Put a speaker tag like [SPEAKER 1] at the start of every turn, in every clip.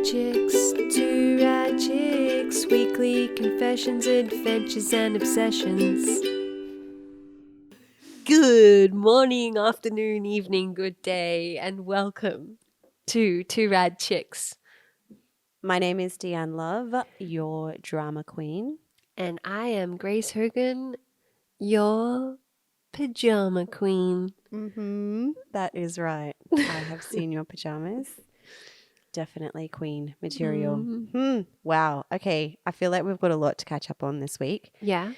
[SPEAKER 1] Chicks, Too Rad Chicks, weekly confessions, adventures, and obsessions. Good morning, afternoon, evening, good day, and welcome to Too Rad Chicks.
[SPEAKER 2] My name is Deanne Love, your drama queen.
[SPEAKER 1] And I am Grace Hogan, your pajama queen.
[SPEAKER 2] That is right. I have seen your pajamas. Definitely queen material. Wow. Okay. I feel like we've got a lot to catch up on this week.
[SPEAKER 1] Yeah.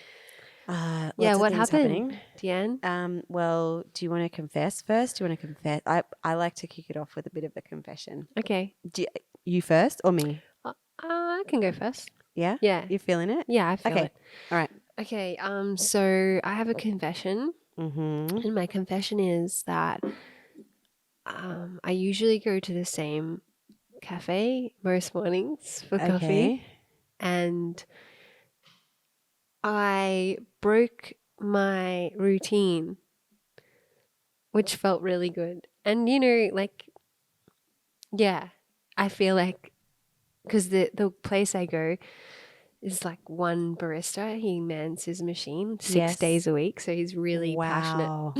[SPEAKER 2] Lots
[SPEAKER 1] Yeah,
[SPEAKER 2] of
[SPEAKER 1] what
[SPEAKER 2] things
[SPEAKER 1] happened,
[SPEAKER 2] happening.
[SPEAKER 1] Deanne?
[SPEAKER 2] Well, do you want to confess first? Do you want to confess? I like to kick it off with a bit of a confession.
[SPEAKER 1] Okay.
[SPEAKER 2] You first or me?
[SPEAKER 1] I can go first.
[SPEAKER 2] Yeah?
[SPEAKER 1] Yeah.
[SPEAKER 2] You feeling it?
[SPEAKER 1] Yeah, I feel
[SPEAKER 2] Okay.
[SPEAKER 1] it.
[SPEAKER 2] All right.
[SPEAKER 1] Okay, so I have a confession,
[SPEAKER 2] Mm-hmm.
[SPEAKER 1] and my confession is that I usually go to the same cafe most mornings for coffee,
[SPEAKER 2] Okay.
[SPEAKER 1] and I broke my routine, which felt really good. And yeah, I feel like because the place I go is like one barista. He mans his machine 6 days
[SPEAKER 2] Yes.
[SPEAKER 1] a week, so he's really passionate
[SPEAKER 2] Wow.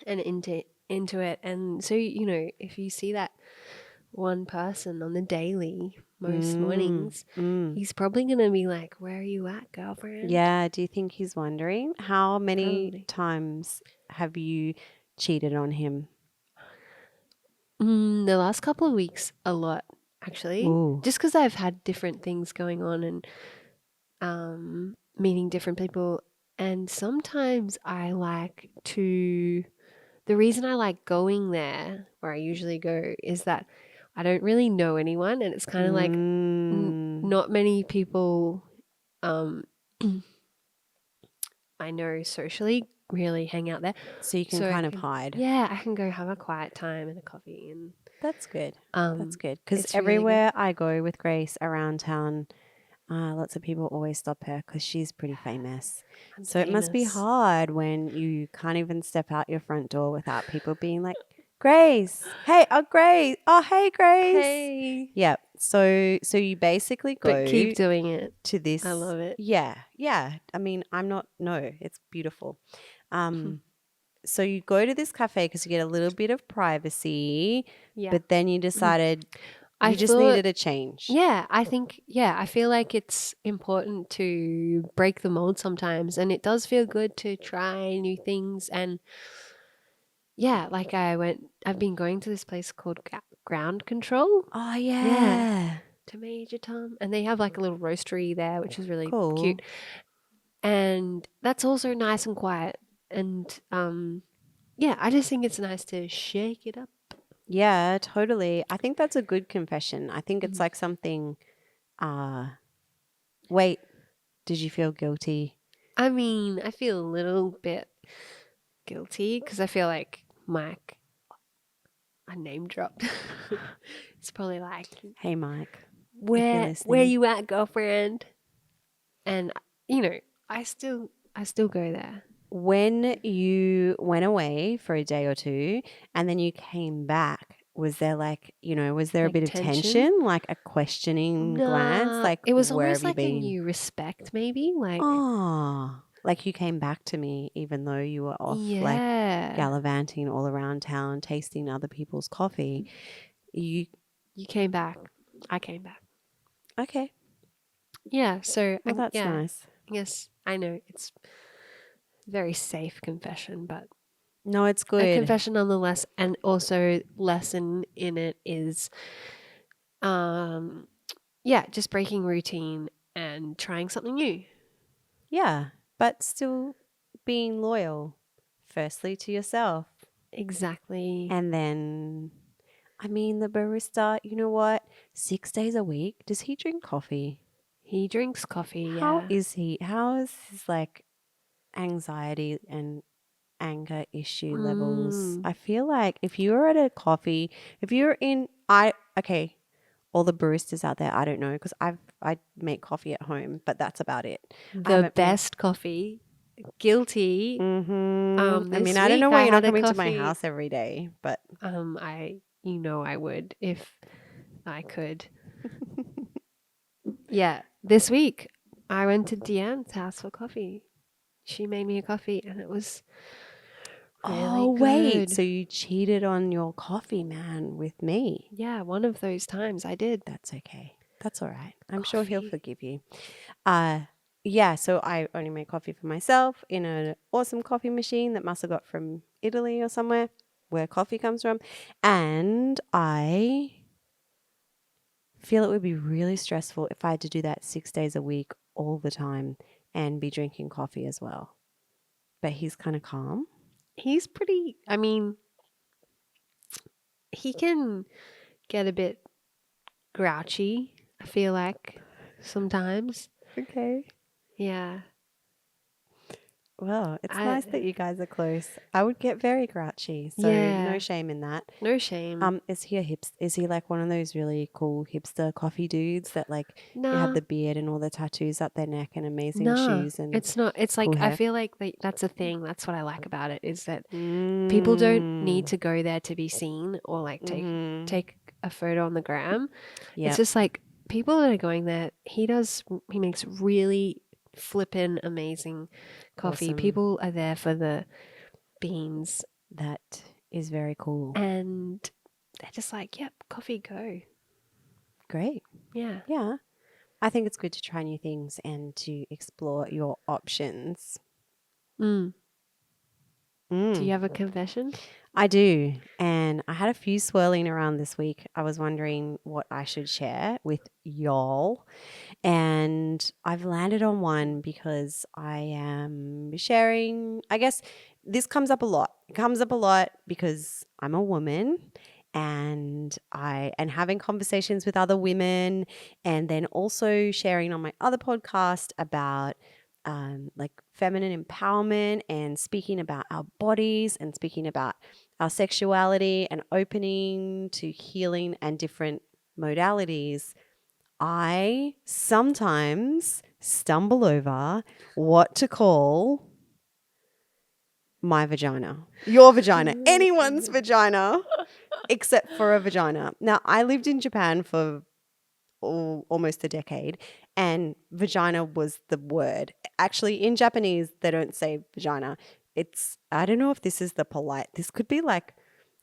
[SPEAKER 1] and into it. And so if you see that one person on the daily most mornings, he's probably gonna be like, "Where are you at, girlfriend?"
[SPEAKER 2] Yeah. Do you think he's wondering how many
[SPEAKER 1] Probably.
[SPEAKER 2] times have you cheated on him?
[SPEAKER 1] The last couple of weeks, a lot actually,
[SPEAKER 2] Ooh.
[SPEAKER 1] just because I've had different things going on and meeting different people, and sometimes I like to. The reason I like going there, where I usually go, is that I don't really know anyone, and it's kind of like not many people I know socially really hang out there.
[SPEAKER 2] So you can
[SPEAKER 1] So
[SPEAKER 2] kind of hide.
[SPEAKER 1] yeah, I can go have a quiet time and a coffee, and
[SPEAKER 2] That's good. That's good. Because
[SPEAKER 1] it's really good.
[SPEAKER 2] everywhere I go with Grace around town, lots of people always stop her because she's pretty famous.
[SPEAKER 1] I'm
[SPEAKER 2] So it must be
[SPEAKER 1] famous.
[SPEAKER 2] hard when you can't even step out your front door without people being like, Grace, hey, oh Grace, oh hey Grace.
[SPEAKER 1] Hey.
[SPEAKER 2] Yeah. So you basically go
[SPEAKER 1] But keep doing it.
[SPEAKER 2] to this.
[SPEAKER 1] I love it.
[SPEAKER 2] Yeah. I mean, it's beautiful. So you go to this cafe because you get a little bit of privacy,
[SPEAKER 1] Yeah.
[SPEAKER 2] but then you decided
[SPEAKER 1] I
[SPEAKER 2] you just
[SPEAKER 1] thought-
[SPEAKER 2] needed a change.
[SPEAKER 1] Yeah, I feel like it's important to break the mold sometimes, and it does feel good to try new things. And yeah, like I've been going to this place called Ground Control.
[SPEAKER 2] Oh
[SPEAKER 1] Yeah.
[SPEAKER 2] yeah.
[SPEAKER 1] To Major Tom, and they have like a little roastery there, which is really
[SPEAKER 2] Cool.
[SPEAKER 1] cute. And that's also nice and quiet. And yeah, I just think it's nice to shake it up.
[SPEAKER 2] Yeah, totally. I think that's a good confession. I think it's like something wait, did you feel guilty?
[SPEAKER 1] I mean, I feel a little bit guilty because I feel like Mike, I name dropped. It's probably like,
[SPEAKER 2] Hey Mike.
[SPEAKER 1] where
[SPEAKER 2] listening.
[SPEAKER 1] you at, girlfriend? And I still go there.
[SPEAKER 2] When you went away for a day or two and then you came back, was there was there a
[SPEAKER 1] Like
[SPEAKER 2] bit of tension, like a questioning glance? Like,
[SPEAKER 1] it was
[SPEAKER 2] where
[SPEAKER 1] almost
[SPEAKER 2] have you
[SPEAKER 1] like a
[SPEAKER 2] been?
[SPEAKER 1] new respect, maybe. Like,
[SPEAKER 2] Oh, like you came back to me even though you were off, like
[SPEAKER 1] yeah,
[SPEAKER 2] gallivanting all around town, tasting other people's coffee. You
[SPEAKER 1] you came back. I came back.
[SPEAKER 2] okay?
[SPEAKER 1] Yeah. So
[SPEAKER 2] Well, that's
[SPEAKER 1] yeah,
[SPEAKER 2] nice.
[SPEAKER 1] I guess I know it's very safe confession, but
[SPEAKER 2] No, it's
[SPEAKER 1] a
[SPEAKER 2] good.
[SPEAKER 1] confession nonetheless. And also, lesson in it is, yeah, just breaking routine and trying something new.
[SPEAKER 2] Yeah, but still being loyal, firstly to yourself.
[SPEAKER 1] Exactly.
[SPEAKER 2] And then, I mean, the barista, you know what? 6 days a week, does he drink coffee?
[SPEAKER 1] He drinks coffee.
[SPEAKER 2] How
[SPEAKER 1] Yeah.
[SPEAKER 2] is he? How is his like anxiety and anger issue levels? I feel like if you're at a coffee, if you're in, okay, all the baristas out there, I don't know because I make coffee at home, but that's about it.
[SPEAKER 1] The best coffee. Guilty.
[SPEAKER 2] I
[SPEAKER 1] This
[SPEAKER 2] mean, I don't
[SPEAKER 1] week
[SPEAKER 2] know why
[SPEAKER 1] I
[SPEAKER 2] you're not
[SPEAKER 1] had a
[SPEAKER 2] coming to my
[SPEAKER 1] coffee.
[SPEAKER 2] house every day, but
[SPEAKER 1] I would if I could. Yeah, this week I went to Deanne's house for coffee. She made me a coffee and it was really
[SPEAKER 2] Oh, wait.
[SPEAKER 1] good.
[SPEAKER 2] So you cheated on your coffee man with me.
[SPEAKER 1] Yeah, one of those times I did.
[SPEAKER 2] That's okay. That's all right. I'm sure he'll
[SPEAKER 1] Coffee.
[SPEAKER 2] forgive you. Uh, yeah, so I only make coffee for myself in an awesome coffee machine that must have got from Italy or somewhere where coffee comes from. And I feel it would be really stressful if I had to do that 6 days a week all the time and be drinking coffee as well. But he's kind of calm.
[SPEAKER 1] He's pretty, I mean, he can get a bit grouchy, I feel like, sometimes.
[SPEAKER 2] Okay.
[SPEAKER 1] Yeah.
[SPEAKER 2] Well, it's
[SPEAKER 1] I
[SPEAKER 2] nice that you guys are close. I would get very grouchy, so no
[SPEAKER 1] yeah.
[SPEAKER 2] shame in that.
[SPEAKER 1] No shame.
[SPEAKER 2] Is he like one of those really cool hipster coffee dudes that like you have
[SPEAKER 1] Nah.
[SPEAKER 2] the beard and all the tattoos up their neck and amazing
[SPEAKER 1] Nah.
[SPEAKER 2] shoes and
[SPEAKER 1] It's not. It's
[SPEAKER 2] cool
[SPEAKER 1] like I
[SPEAKER 2] hair?
[SPEAKER 1] feel like that's a thing. That's what I like about it is that people don't need
[SPEAKER 2] Mm.
[SPEAKER 1] to go there to be seen or like
[SPEAKER 2] Mm-hmm.
[SPEAKER 1] take a photo on the gram. It's
[SPEAKER 2] Yep.
[SPEAKER 1] just like people that are going there, he makes really flippin' amazing coffee.
[SPEAKER 2] Awesome.
[SPEAKER 1] People are there for the beans
[SPEAKER 2] That is very cool.
[SPEAKER 1] and they're just like, yep, coffee go.
[SPEAKER 2] Great.
[SPEAKER 1] Yeah.
[SPEAKER 2] Yeah. I think it's good to try new things and to explore your options.
[SPEAKER 1] Mm. Do
[SPEAKER 2] Mm.
[SPEAKER 1] you have a confession?
[SPEAKER 2] I do. And I had a few swirling around this week. I was wondering what I should share with y'all. And I've landed on one because I am sharing, I guess this comes up a lot. It comes up a lot because I'm a woman and having conversations with other women and then also sharing on my other podcast about like feminine empowerment and speaking about our bodies and speaking about our sexuality and opening to healing and different modalities. I sometimes stumble over what to call my vagina, your vagina, anyone's vagina, except for a vagina. Now, I lived in Japan for almost a decade, and vagina was the word. Actually, in Japanese, they don't say vagina. I don't know if this is this could be like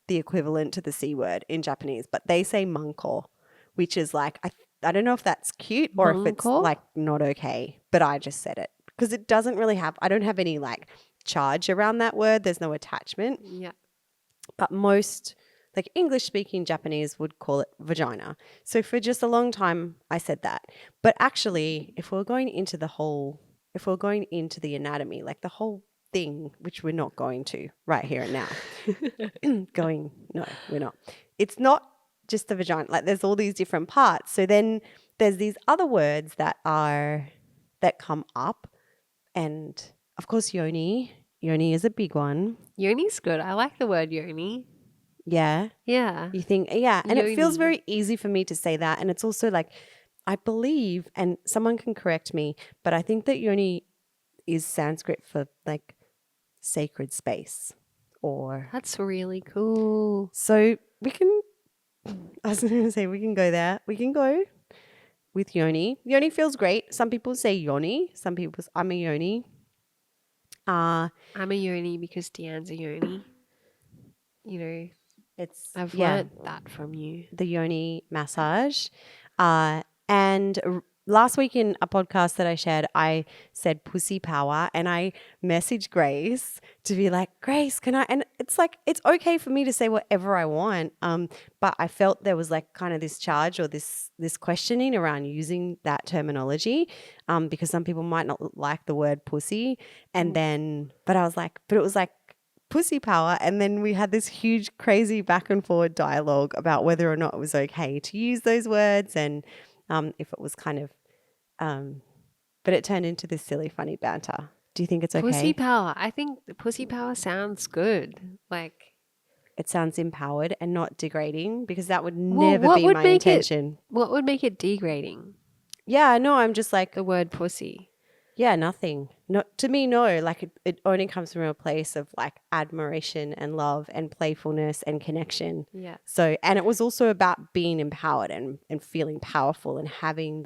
[SPEAKER 2] the equivalent to the C word in Japanese, but they say manko, which is like, I don't know if that's cute or if it's
[SPEAKER 1] Manko?
[SPEAKER 2] like not okay, but I just said it because it doesn't really I don't have any like charge around that word. There's no attachment,
[SPEAKER 1] Yeah.
[SPEAKER 2] but most like English speaking Japanese would call it vagina. So for just a long time, I said that. But actually, if we're going into the anatomy, like the whole thing, which we're not going to right here and now, no, we're not. It's not just the vagina. Like there's all these different parts. So then there's these other words that come up. And of course, yoni. Yoni is a big one.
[SPEAKER 1] Yoni's good. I like the word yoni.
[SPEAKER 2] Yeah.
[SPEAKER 1] Yeah.
[SPEAKER 2] You think, yeah. And it feels
[SPEAKER 1] Yoni.
[SPEAKER 2] very easy for me to say that. And it's also like, I believe, and someone can correct me, but I think that yoni is Sanskrit for like sacred space or
[SPEAKER 1] That's really cool.
[SPEAKER 2] so we can, I was going to say, we can go there. We can go with yoni. Yoni feels great. Some people say yoni. Some people, I'm a yoni.
[SPEAKER 1] I'm a yoni because Deanne's a yoni. You know,
[SPEAKER 2] It's,
[SPEAKER 1] I've
[SPEAKER 2] yeah,
[SPEAKER 1] learnt that from you.
[SPEAKER 2] the yoni massage. And last week in a podcast that I shared, I said pussy power and I messaged Grace to be like, Grace, can I? And it's like, it's okay for me to say whatever I want. But I felt there was like kind of this charge or this questioning around using that terminology because some people might not like the word pussy. And then, but it was like, pussy power. And then we had this huge, crazy back and forward dialogue about whether or not it was okay to use those words and if it was kind of, but it turned into this silly, funny banter. Do you think it's
[SPEAKER 1] Pussy
[SPEAKER 2] okay?
[SPEAKER 1] power. I think the pussy power sounds good. Like,
[SPEAKER 2] It sounds empowered and not degrading because that would
[SPEAKER 1] well,
[SPEAKER 2] never be my intention.
[SPEAKER 1] what would make it degrading?
[SPEAKER 2] Yeah, no, I'm just like,
[SPEAKER 1] The word pussy.
[SPEAKER 2] yeah, nothing. Not to me, no. Like it only comes from a place of like admiration and love and playfulness and connection.
[SPEAKER 1] Yeah.
[SPEAKER 2] So, and it was also about being empowered and feeling powerful and having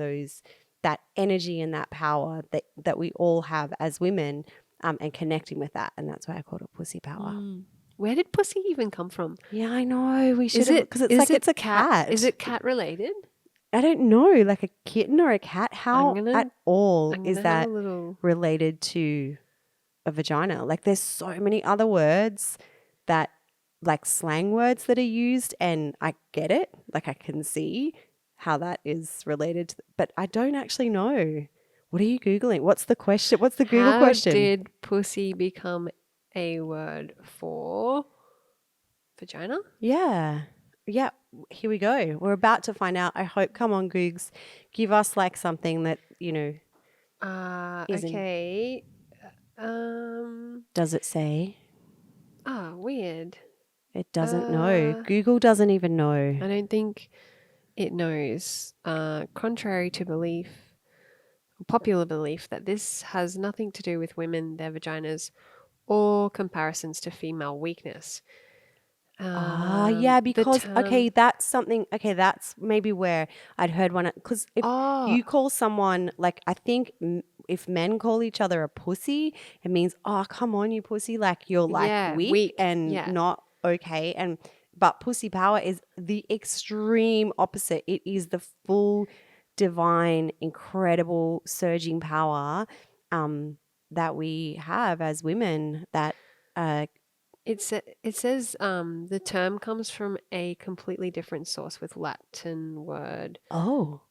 [SPEAKER 2] that energy and that power that we all have as women, and connecting with that. And that's why I called it pussy power.
[SPEAKER 1] Where did pussy even come from?
[SPEAKER 2] Yeah, I know. We should
[SPEAKER 1] Is
[SPEAKER 2] have,
[SPEAKER 1] it
[SPEAKER 2] because it's
[SPEAKER 1] is
[SPEAKER 2] like it's
[SPEAKER 1] it
[SPEAKER 2] a
[SPEAKER 1] cat? Is
[SPEAKER 2] cat.
[SPEAKER 1] it cat related?
[SPEAKER 2] I don't know, like a kitten or a cat.
[SPEAKER 1] I'm
[SPEAKER 2] How
[SPEAKER 1] gonna
[SPEAKER 2] at all
[SPEAKER 1] I'm
[SPEAKER 2] is
[SPEAKER 1] gonna have a
[SPEAKER 2] that
[SPEAKER 1] little.
[SPEAKER 2] related to a vagina? Like there's so many other words that like slang words that are used, and I get it. Like I can see how that is related to, but I don't actually know. What are you Googling? What's the question? What's the Google
[SPEAKER 1] How
[SPEAKER 2] question?
[SPEAKER 1] did pussy become a word for vagina?
[SPEAKER 2] Yeah. Yeah. Here we go. We're about to find out. I hope. Come on, Googs. Give us like something that, isn't.
[SPEAKER 1] Okay. Um.
[SPEAKER 2] Does it say?
[SPEAKER 1] Weird.
[SPEAKER 2] It doesn't know.
[SPEAKER 1] Uh,
[SPEAKER 2] Google doesn't even know.
[SPEAKER 1] I don't think it knows. Contrary to popular belief that this has nothing to do with women, their vaginas, or comparisons to female weakness.
[SPEAKER 2] Yeah,
[SPEAKER 1] The
[SPEAKER 2] because
[SPEAKER 1] term.
[SPEAKER 2] that's something. Okay, that's maybe where I'd heard one. Because if
[SPEAKER 1] Oh,
[SPEAKER 2] you call someone like, I think if men call each other a pussy, it means, oh, come on, you pussy, like you're like
[SPEAKER 1] yeah,
[SPEAKER 2] weak
[SPEAKER 1] weak.
[SPEAKER 2] and
[SPEAKER 1] Yeah.
[SPEAKER 2] not okay. And but pussy power is the extreme opposite. It is the full, divine, incredible, surging power, that we have as women. That uh,
[SPEAKER 1] It says the term comes from a completely different source with Latin word.
[SPEAKER 2] oh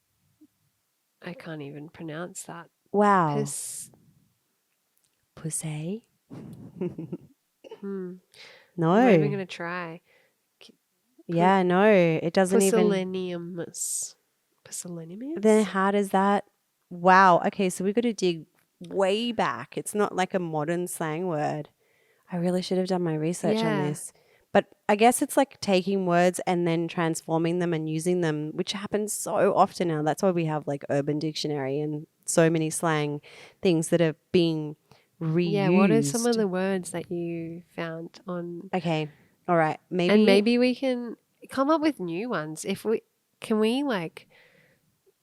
[SPEAKER 1] I can't even pronounce that.
[SPEAKER 2] wow.
[SPEAKER 1] Pis.
[SPEAKER 2] Pussy?
[SPEAKER 1] Hmm. I'm not even
[SPEAKER 2] No.
[SPEAKER 1] gonna try. Pu-
[SPEAKER 2] Yeah, no. It doesn't even.
[SPEAKER 1] Pusillanimous.
[SPEAKER 2] Then
[SPEAKER 1] Pusillanimous?
[SPEAKER 2] how does that? Wow. Okay, so we've got to dig way back. It's not like a modern slang word. I really should have done my research on
[SPEAKER 1] Yeah.
[SPEAKER 2] this. But I guess it's like taking words and then transforming them and using them, which happens so often now. That's why we have like Urban Dictionary and so many slang things that are being
[SPEAKER 1] Yeah. What are some of
[SPEAKER 2] reused.
[SPEAKER 1] the words that you found on?
[SPEAKER 2] Okay. All right.
[SPEAKER 1] And
[SPEAKER 2] Maybe
[SPEAKER 1] maybe we can come up with new ones. If we can, we like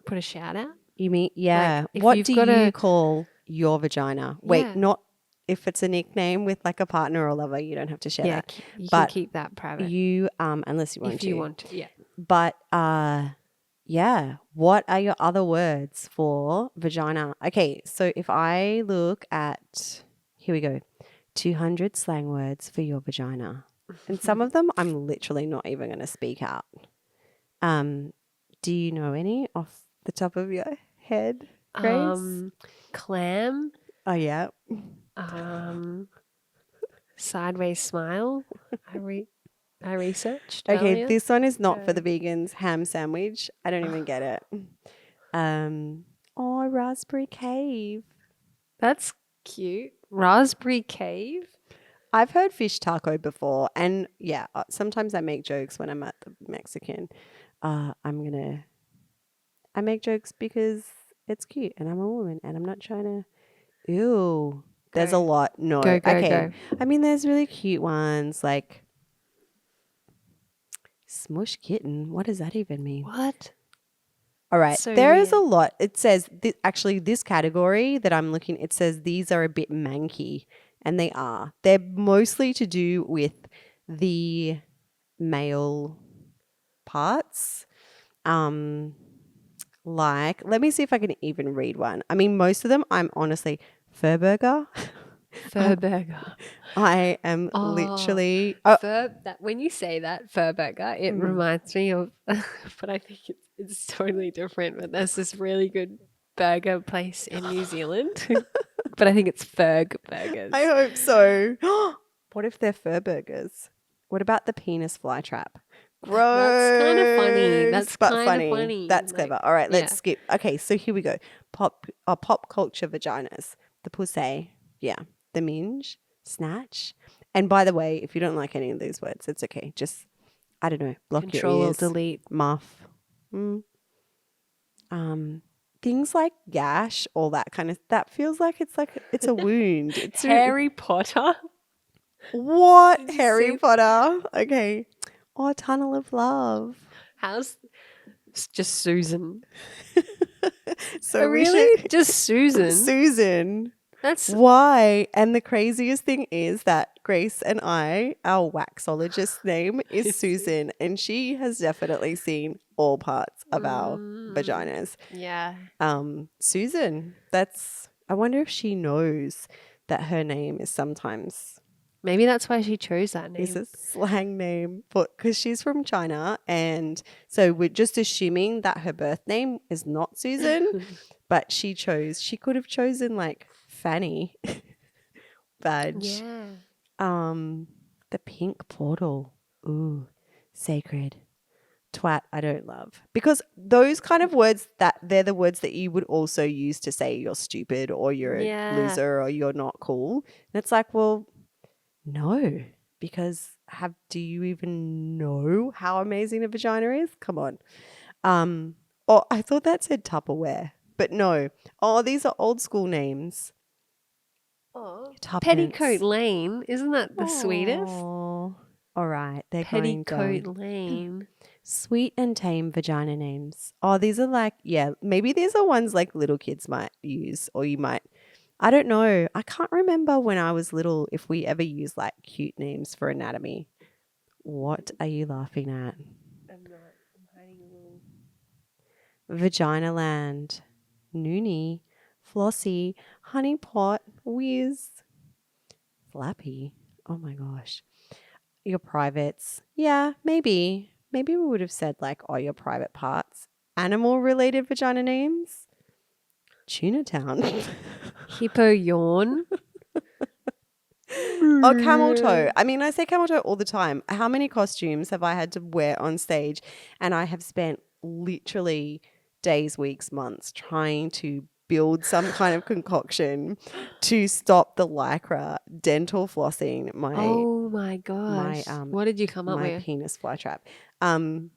[SPEAKER 1] put a shout out.
[SPEAKER 2] you mean,
[SPEAKER 1] Like
[SPEAKER 2] yeah.
[SPEAKER 1] if
[SPEAKER 2] What
[SPEAKER 1] you've
[SPEAKER 2] do
[SPEAKER 1] got
[SPEAKER 2] you
[SPEAKER 1] a
[SPEAKER 2] call your vagina? Wait,
[SPEAKER 1] yeah
[SPEAKER 2] not if it's a nickname with like a partner or lover, you don't have to share
[SPEAKER 1] yeah
[SPEAKER 2] that.
[SPEAKER 1] you can
[SPEAKER 2] But
[SPEAKER 1] keep that private
[SPEAKER 2] you, unless you want
[SPEAKER 1] if you
[SPEAKER 2] to.
[SPEAKER 1] want to. Yeah.
[SPEAKER 2] But yeah. What are your other words for vagina? Okay, so if I look at, here we go, 200 slang words for your vagina. And some of them I'm literally not even going to speak out. Um, do you know any off the top of your head, Grace?
[SPEAKER 1] Clam.
[SPEAKER 2] Oh yeah.
[SPEAKER 1] Um, sideways smile. I re I researched
[SPEAKER 2] Okay,
[SPEAKER 1] earlier.
[SPEAKER 2] this one is not for the
[SPEAKER 1] Uh,
[SPEAKER 2] vegans. Ham sandwich. I don't even get it. Oh, raspberry cave.
[SPEAKER 1] that's cute. Raspberry cave.
[SPEAKER 2] I've heard fish taco before, and yeah, sometimes I make jokes when I'm at the Mexican. I'm gonna. I make jokes because it's cute, and I'm a woman, and I'm not trying to. Ew. There's a
[SPEAKER 1] Go
[SPEAKER 2] lot. No.
[SPEAKER 1] go go
[SPEAKER 2] Okay.
[SPEAKER 1] go.
[SPEAKER 2] I mean, there's really cute ones like smush kitten. What does that even mean?
[SPEAKER 1] What?
[SPEAKER 2] All right.
[SPEAKER 1] So
[SPEAKER 2] There is a
[SPEAKER 1] weird.
[SPEAKER 2] lot. It says, actually, this category that I'm looking, it says these are a bit manky, and they are. They're mostly to do with the male parts. Um, like, let me see if I can even read one. I mean, most of them, I'm honestly, fur burger.
[SPEAKER 1] Fur burger.
[SPEAKER 2] I am
[SPEAKER 1] Oh,
[SPEAKER 2] literally. Oh,
[SPEAKER 1] fur. That when you say that fur burger, it
[SPEAKER 2] mm.
[SPEAKER 1] reminds me of. But I think it's totally different. But there's this really good burger place in New Zealand. But I think it's Ferg
[SPEAKER 2] I
[SPEAKER 1] burgers.
[SPEAKER 2] hope so. What if they're fur burgers? What about the penis flytrap?
[SPEAKER 1] That's kind of funny.
[SPEAKER 2] Gross,
[SPEAKER 1] That's
[SPEAKER 2] but
[SPEAKER 1] kind of
[SPEAKER 2] funny.
[SPEAKER 1] funny.
[SPEAKER 2] That's
[SPEAKER 1] Like,
[SPEAKER 2] clever. All right, let's
[SPEAKER 1] yeah.
[SPEAKER 2] skip. Okay, so here we go. Pop culture vaginas. The pussy. Yeah. The minge. Snatch. And by the way, if you don't like any of these words, it's okay. Just, I don't know, block your
[SPEAKER 1] Control or
[SPEAKER 2] ears.
[SPEAKER 1] delete.
[SPEAKER 2] Muff. Mm. Um, things like gash, all that kind of, that feels like it's a wound. It's
[SPEAKER 1] Harry Potter.
[SPEAKER 2] what?
[SPEAKER 1] Did you
[SPEAKER 2] Harry
[SPEAKER 1] see
[SPEAKER 2] Potter. Okay. Oh, Tunnel of Love.
[SPEAKER 1] how's it's just Susan?
[SPEAKER 2] So we should
[SPEAKER 1] Really? Just Susan?
[SPEAKER 2] Susan.
[SPEAKER 1] That's
[SPEAKER 2] Why? And the craziest thing is that Grace and I, our waxologist's name is
[SPEAKER 1] it's Susan.
[SPEAKER 2] Susan, and she has definitely seen all parts of our
[SPEAKER 1] Mm,
[SPEAKER 2] vaginas.
[SPEAKER 1] yeah.
[SPEAKER 2] Susan, that's, I wonder if she knows that her name is sometimes
[SPEAKER 1] Maybe that's why she chose that
[SPEAKER 2] is
[SPEAKER 1] name.
[SPEAKER 2] a slang name, but because she's from China, and so we're just assuming that her birth name is not Susan, but she could have chosen like Fanny badge.
[SPEAKER 1] Yeah.
[SPEAKER 2] The pink portal. Ooh, sacred. Twat, I don't love. Because those kind of words, that they're the words that you would also use to say you're stupid or you're a
[SPEAKER 1] Yeah.
[SPEAKER 2] loser or you're not cool. And it's like, well, no, because do you even know how amazing a vagina is? Come on. Oh, I thought that said Tupperware, but no. Oh, these are old school names.
[SPEAKER 1] Oh. Petticoat
[SPEAKER 2] Tuppence.
[SPEAKER 1] Lane. Isn't that the sweetest?
[SPEAKER 2] Oh, all right. They're going
[SPEAKER 1] Petticoat
[SPEAKER 2] down.
[SPEAKER 1] Lane.
[SPEAKER 2] Sweet and tame vagina names. Oh, these are like, yeah, maybe these are ones like little kids might use, or you might, I don't know. I can't remember when I was little if we ever used like cute names for anatomy. What are you laughing at?
[SPEAKER 1] I'm not. I'm hiding a little.
[SPEAKER 2] Vagina land, Noonie, Flossie, Honey Pot, Whiz, Flappy. Oh my gosh. Your privates. Yeah, maybe. Maybe we would have said like, oh, your private parts. Animal related vagina names. Tuna Town.
[SPEAKER 1] Hippo Yawn.
[SPEAKER 2] Oh, camel toe. I mean, I say camel toe all the time. How many costumes have I had to wear on stage? And I have spent literally days, weeks, months trying to build some kind of concoction to stop the lycra dental flossing
[SPEAKER 1] Oh my
[SPEAKER 2] my
[SPEAKER 1] gosh. What did you come up
[SPEAKER 2] my
[SPEAKER 1] with?
[SPEAKER 2] penis flytrap. Um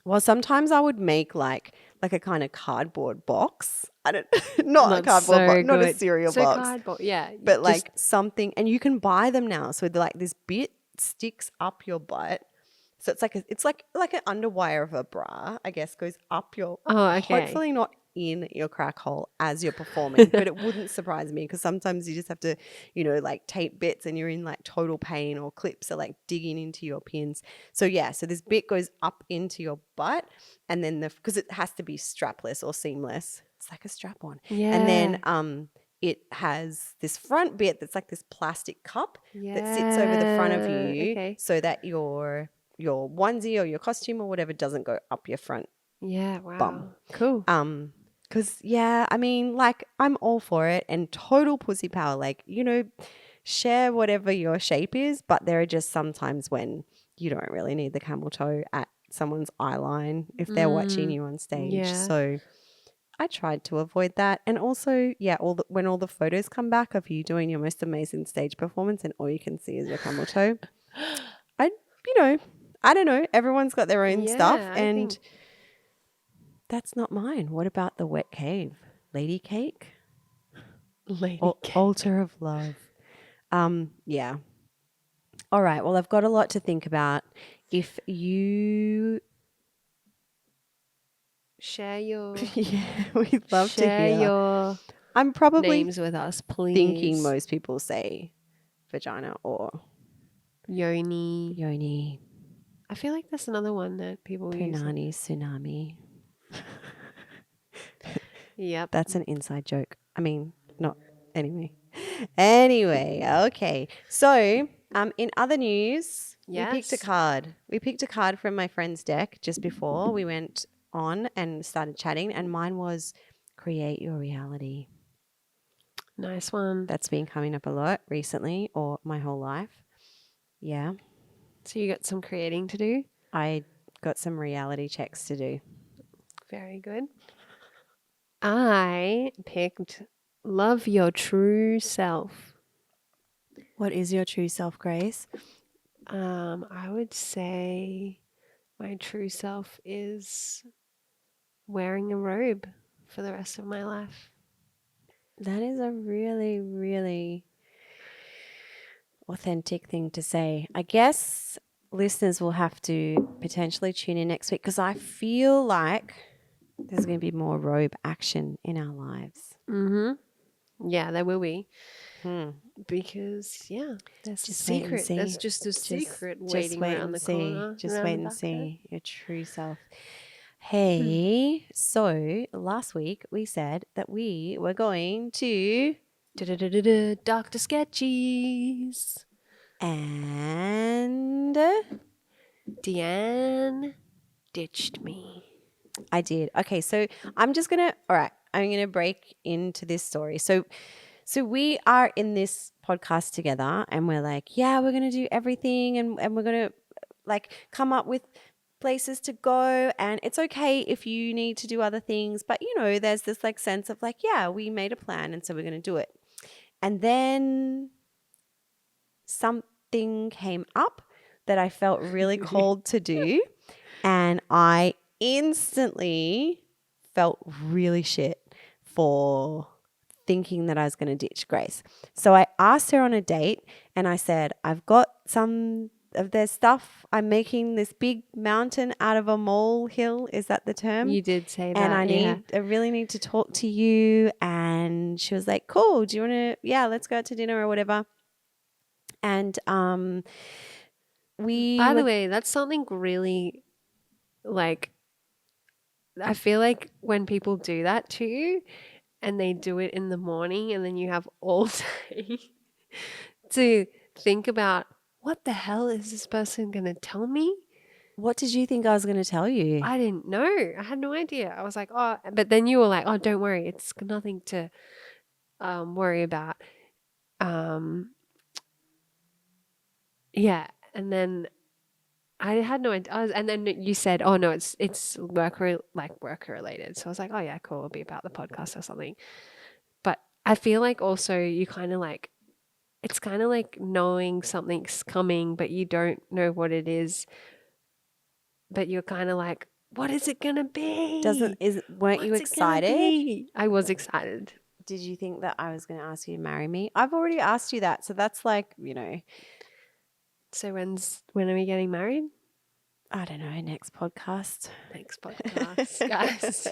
[SPEAKER 2] well, sometimes I would make like a kind of cardboard box. I don't not a
[SPEAKER 1] Not
[SPEAKER 2] cardboard box,
[SPEAKER 1] so
[SPEAKER 2] not a
[SPEAKER 1] good.
[SPEAKER 2] cereal
[SPEAKER 1] So
[SPEAKER 2] box,
[SPEAKER 1] cardboard. Yeah.
[SPEAKER 2] but
[SPEAKER 1] Just
[SPEAKER 2] like something, and you can buy them now. So they're like this bit sticks up your butt. So it's like an underwire of a bra, I guess, goes up your,
[SPEAKER 1] oh, okay.
[SPEAKER 2] hopefully not in your crack hole as you're performing, but it wouldn't surprise me because sometimes you just have to, like tape bits and you're in like total pain, or clips are like digging into your pins. So yeah, so this bit goes up into your butt, and then because it has to be strapless or seamless, it's like a strap on, and then
[SPEAKER 1] Yeah.
[SPEAKER 2] it has this front bit that's like this plastic cup that sits over the front of
[SPEAKER 1] Yeah.
[SPEAKER 2] you
[SPEAKER 1] Okay.
[SPEAKER 2] so that your onesie or your costume or whatever doesn't go up your front
[SPEAKER 1] Yeah.
[SPEAKER 2] bum.
[SPEAKER 1] Wow. Cool.
[SPEAKER 2] Because yeah, I mean, like I'm all for it and total pussy power. Like, share whatever your shape is, but there are just sometimes when you don't really need the camel toe at someone's eye line if they're watching
[SPEAKER 1] Mm,
[SPEAKER 2] you on stage.
[SPEAKER 1] yeah.
[SPEAKER 2] So I tried to avoid that. And also, yeah, when all the photos come back of you doing your most amazing stage performance and all you can see is your camel toe, I, you know, I don't know. Everyone's got their own stuff,
[SPEAKER 1] Yeah. I
[SPEAKER 2] and
[SPEAKER 1] think
[SPEAKER 2] that's not mine. What about the wet cave? Lady cake?
[SPEAKER 1] lady cake.
[SPEAKER 2] Altar of love. Yeah. All right. Well, I've got a lot to think about. If you,
[SPEAKER 1] Share your
[SPEAKER 2] yeah, we'd love to
[SPEAKER 1] share
[SPEAKER 2] hear.
[SPEAKER 1] your
[SPEAKER 2] I'm probably
[SPEAKER 1] names with us,
[SPEAKER 2] thinking
[SPEAKER 1] please.
[SPEAKER 2] most people say vagina or
[SPEAKER 1] Yoni.
[SPEAKER 2] yoni,
[SPEAKER 1] I feel like that's another one that people use.
[SPEAKER 2] punani, tsunami.
[SPEAKER 1] Yep.
[SPEAKER 2] That's an inside joke. I mean, not anyway. Anyway, okay. So, in other news, we picked a
[SPEAKER 1] Yes.
[SPEAKER 2] card. We picked a card from my friend's deck just before we went on and started chatting, and mine was create your reality.
[SPEAKER 1] Nice one.
[SPEAKER 2] That's been coming up a lot recently, or my whole life. Yeah,
[SPEAKER 1] So you got some creating to do.
[SPEAKER 2] I got some reality checks to do.
[SPEAKER 1] Very good. I picked love your true self.
[SPEAKER 2] What is your true self, Grace?
[SPEAKER 1] I would say my true self is wearing a robe. for the rest of my life.
[SPEAKER 2] That is a really, really authentic thing to say. I guess listeners will have to potentially tune in next week because I feel like there's going to be more robe action in our lives.
[SPEAKER 1] Mm-hmm. Yeah, there will be.
[SPEAKER 2] Hmm.
[SPEAKER 1] Because, yeah, there's a
[SPEAKER 2] Just wait and
[SPEAKER 1] secret. There's
[SPEAKER 2] see.
[SPEAKER 1] just a secret
[SPEAKER 2] Just
[SPEAKER 1] waiting
[SPEAKER 2] wait
[SPEAKER 1] around
[SPEAKER 2] and
[SPEAKER 1] the
[SPEAKER 2] see.
[SPEAKER 1] corner,
[SPEAKER 2] Just
[SPEAKER 1] around
[SPEAKER 2] wait
[SPEAKER 1] the
[SPEAKER 2] and
[SPEAKER 1] back there.
[SPEAKER 2] see your true self. Hey, so last week we said that we were going to
[SPEAKER 1] Dr. Sketchies.
[SPEAKER 2] and
[SPEAKER 1] Deanne ditched me.
[SPEAKER 2] I did. Okay, so I'm just gonna. All right, I'm gonna break into this story. So we are in this podcast together, and we're like, yeah, we're gonna do everything, and we're gonna like come up with places to go, and it's okay if you need to do other things, but there's this like sense of like, yeah, we made a plan, and so we're gonna do it. And then something came up that I felt really called to do. And I instantly felt really shit for thinking that I was going to ditch Grace. So I asked her on a date and I said, I've got some of their stuff. I'm making this big mountain out of a molehill. Is that the term?
[SPEAKER 1] You did say
[SPEAKER 2] And
[SPEAKER 1] that, yeah.
[SPEAKER 2] I really need to talk to you. And she was like, cool. Do you want to, yeah, let's go out to dinner or whatever. And we
[SPEAKER 1] By the
[SPEAKER 2] were,
[SPEAKER 1] way, that's something really like I feel like when people do that to you and they do it in the morning and then you have all day to think about what the hell is this person going to tell me?
[SPEAKER 2] what did you think I was going to tell you?
[SPEAKER 1] I didn't know. I had no idea. I was like, oh, but then you were like, oh, don't worry. It's nothing to worry about. Um, yeah. And then I had no idea. And then you said, "Oh no, it's work related." So I was like, "Oh yeah, cool. It'll be about the podcast or something." But I feel like also you kind of like it's kind of like knowing something's coming, but you don't know what it is. But you're kind of like, "What is it gonna be?
[SPEAKER 2] Weren't you
[SPEAKER 1] What's it gonna
[SPEAKER 2] excited?
[SPEAKER 1] be?" I was excited.
[SPEAKER 2] Did you think that I was going to ask you to marry me? I've already asked you that. So that's like,
[SPEAKER 1] So when are we getting married?
[SPEAKER 2] I don't know, next podcast.
[SPEAKER 1] Next podcast, guys.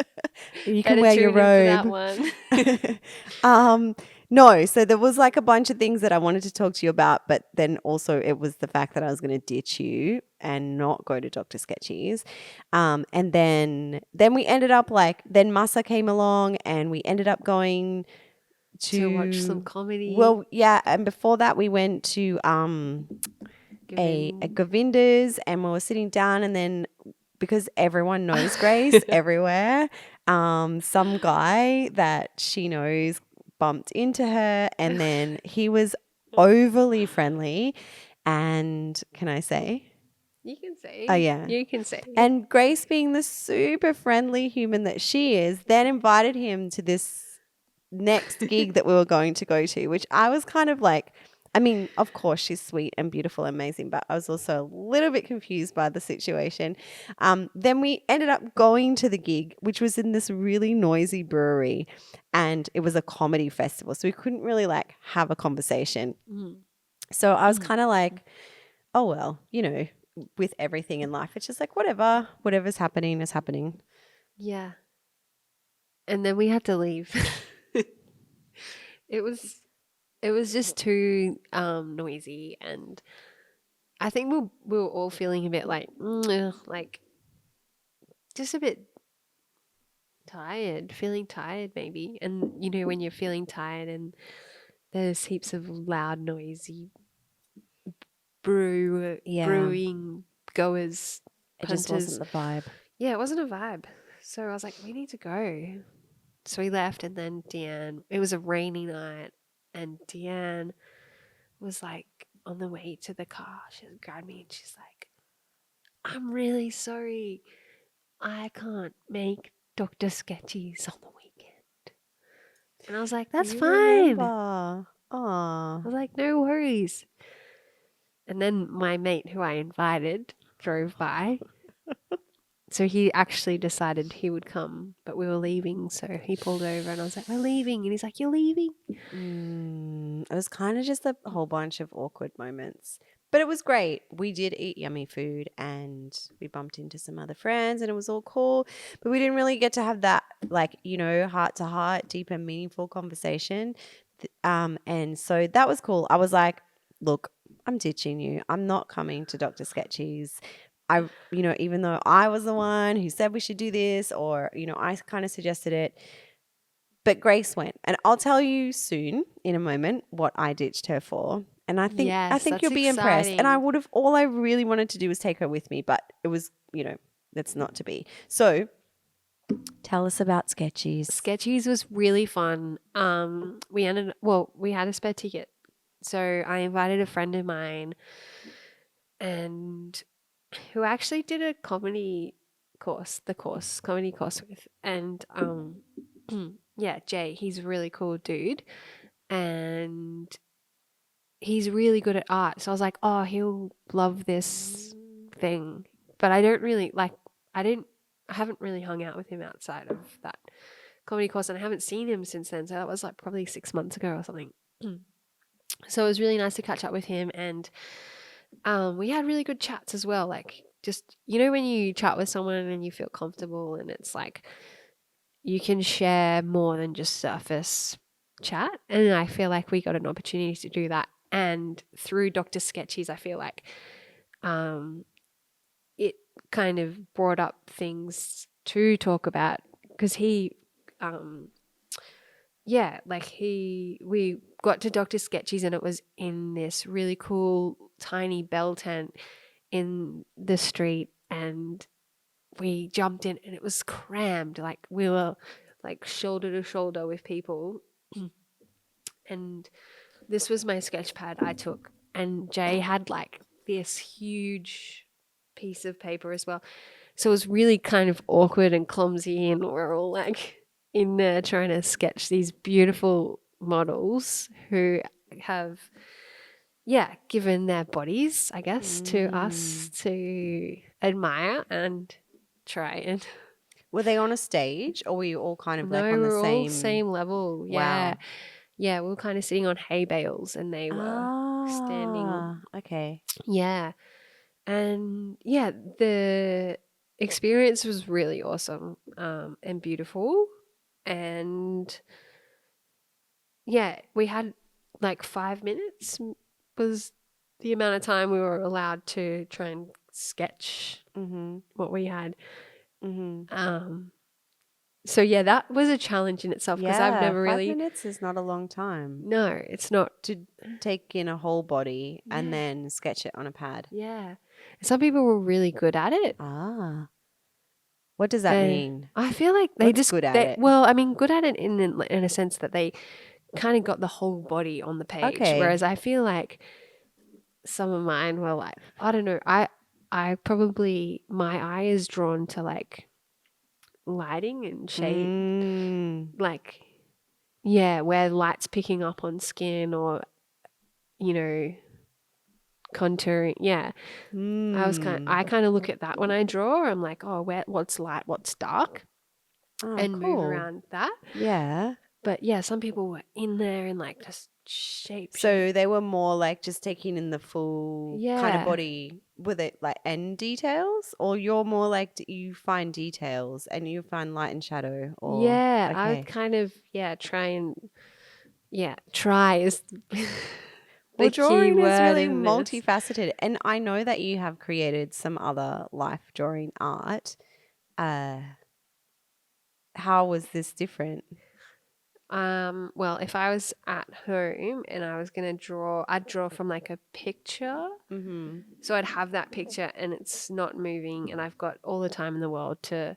[SPEAKER 2] You can
[SPEAKER 1] Better
[SPEAKER 2] wear your
[SPEAKER 1] tune in for that
[SPEAKER 2] robe.
[SPEAKER 1] one.
[SPEAKER 2] No, so there was like a bunch of things that I wanted to talk to you about, but then also it was the fact that I was going to ditch you and not go to Dr. Sketchy's. And then we ended up like, then Masa came along and we ended up going
[SPEAKER 1] To watch some
[SPEAKER 2] to,
[SPEAKER 1] comedy.
[SPEAKER 2] well, yeah. And before that we went to, a
[SPEAKER 1] Given
[SPEAKER 2] Govinda's and we were sitting down and then because everyone knows Grace everywhere, some guy that she knows bumped into her and then he was overly friendly and can I say?
[SPEAKER 1] You can
[SPEAKER 2] Oh
[SPEAKER 1] say.
[SPEAKER 2] yeah.
[SPEAKER 1] You can say.
[SPEAKER 2] And Grace being the super friendly human that she is, then invited him to this next gig that we were going to go to, which I was kind of like, I mean, of course, she's sweet and beautiful and amazing, but I was also a little bit confused by the situation. Then we ended up going to the gig, which was in this really noisy brewery, and it was a comedy festival. So we couldn't really like have a conversation.
[SPEAKER 1] Mm.
[SPEAKER 2] So I was kind of like, oh, well, with everything in life, it's just like, whatever's happening is happening.
[SPEAKER 1] Yeah. And then we had to leave. It was just too noisy and I think we were all feeling a bit like like just a bit tired, feeling tired maybe. And when you're feeling tired and there's heaps of loud noisy
[SPEAKER 2] Yeah,
[SPEAKER 1] brewing goers,
[SPEAKER 2] it just wasn't
[SPEAKER 1] punters.
[SPEAKER 2] the vibe.
[SPEAKER 1] Yeah, it wasn't a vibe. So I was like, we need to go. So we left, and then Deanne, it was a rainy night, and Deanne was like on the way to the car. She grabbed me and she's like, I'm really sorry. I can't make Dr. Sketchy's on the weekend. And I was like, that's
[SPEAKER 2] You
[SPEAKER 1] fine.
[SPEAKER 2] remember.
[SPEAKER 1] I
[SPEAKER 2] Oh,
[SPEAKER 1] was like, no worries. And then my mate who I invited drove by. So he actually decided he would come, but we were leaving, so he pulled over and I was like, "We're leaving," and he's like, "You're leaving?"
[SPEAKER 2] It was kind of just a whole bunch of awkward moments, but it was great. We did eat yummy food and we bumped into some other friends and it was all cool, but we didn't really get to have that, like, heart to heart, deep and meaningful conversation. And so that was cool. I was like, look, I'm ditching you. I'm not coming to Dr. Sketchy's. Even though I was the one who said we should do this, or, I kind of suggested it, but Grace went, and I'll tell you soon in a moment what I ditched her for. And I
[SPEAKER 1] Yes,
[SPEAKER 2] think
[SPEAKER 1] that's
[SPEAKER 2] you'll be impressed. And I
[SPEAKER 1] exciting.
[SPEAKER 2] would have all I really wanted to do was take her with me, but it was, that's not to be. So tell us about Sketchies.
[SPEAKER 1] Sketchies was really fun. We had a spare ticket. So I invited a friend of mine and who actually did a comedy course with. And yeah, Jay, he's a really cool dude and he's really good at art. So I was like, "Oh, he'll love this thing." But I don't really like I haven't really hung out with him outside of that comedy course and I haven't seen him since then. So that was like probably 6 months ago or something. So it was really nice to catch up with him and we had really good chats as well. Like just when you chat with someone and you feel comfortable and it's like you can share more than just surface chat. And I feel like we got an opportunity to do that. And through Dr. Sketchies, I feel like um, it kind of brought up things to talk about because um, we got to Dr. Sketchies and it was in this really cool tiny bell tent in the street and we jumped in and it was crammed. Like we were like shoulder to shoulder with people. And this was my sketch pad I took. And Jay had like this huge piece of paper as well. So it was really kind of awkward and clumsy. And we're all like in there trying to sketch these beautiful models who have, yeah, given their bodies, I guess, to us
[SPEAKER 2] Mm.
[SPEAKER 1] to admire and try and
[SPEAKER 2] Were they on a stage or were you all kind of
[SPEAKER 1] no,
[SPEAKER 2] like on the
[SPEAKER 1] we're all
[SPEAKER 2] same?
[SPEAKER 1] same level. Yeah.
[SPEAKER 2] Wow.
[SPEAKER 1] Yeah, we were kind of sitting on hay bales and they were standing.
[SPEAKER 2] Ah, okay.
[SPEAKER 1] Yeah. And yeah, the experience was really awesome and beautiful. And yeah, we had like 5 minutes was the amount of time we were allowed to try and sketch
[SPEAKER 2] Mm-hmm.
[SPEAKER 1] what we had.
[SPEAKER 2] Mm-hmm.
[SPEAKER 1] Um, so yeah, that was a challenge in itself because I've
[SPEAKER 2] Yeah,
[SPEAKER 1] never
[SPEAKER 2] five
[SPEAKER 1] really,
[SPEAKER 2] minutes is not a long time
[SPEAKER 1] no, it's not.
[SPEAKER 2] to take in a whole body and
[SPEAKER 1] Yeah.
[SPEAKER 2] then sketch it on a pad.
[SPEAKER 1] Yeah. Some people were really good at it.
[SPEAKER 2] Ah, what does that
[SPEAKER 1] And
[SPEAKER 2] mean?
[SPEAKER 1] I feel like
[SPEAKER 2] What's good at it?
[SPEAKER 1] well, I mean, good at it in a sense that they kind of got the whole body on the page.
[SPEAKER 2] Okay.
[SPEAKER 1] Whereas I feel like some of mine were like, I don't know, I probably my eye is drawn to like lighting and shade,
[SPEAKER 2] Mm.
[SPEAKER 1] like yeah, where light's picking up on skin or you know contouring. Yeah,
[SPEAKER 2] Mm.
[SPEAKER 1] I kind of look at that when I draw. I'm like, oh, what's light, what's dark,
[SPEAKER 2] Oh,
[SPEAKER 1] and move
[SPEAKER 2] cool.
[SPEAKER 1] around that.
[SPEAKER 2] Yeah.
[SPEAKER 1] But yeah, some people were in there and like just shape.
[SPEAKER 2] So they were more like just taking in the full kind of
[SPEAKER 1] Yeah.
[SPEAKER 2] body with it like end details, or you're more like you find details and you find light and shadow, or
[SPEAKER 1] Yeah. I would
[SPEAKER 2] okay.
[SPEAKER 1] kind of, yeah, try is
[SPEAKER 2] Well,
[SPEAKER 1] the key
[SPEAKER 2] drawing is
[SPEAKER 1] word
[SPEAKER 2] really
[SPEAKER 1] in this.
[SPEAKER 2] multifaceted, and I know that you have created some other life drawing art. Uh, how was this different?
[SPEAKER 1] Well, if I was at home and I was gonna draw, I'd draw from like a picture.
[SPEAKER 2] Mm-hmm.
[SPEAKER 1] So I'd have that picture and it's not moving and I've got all the time in the world to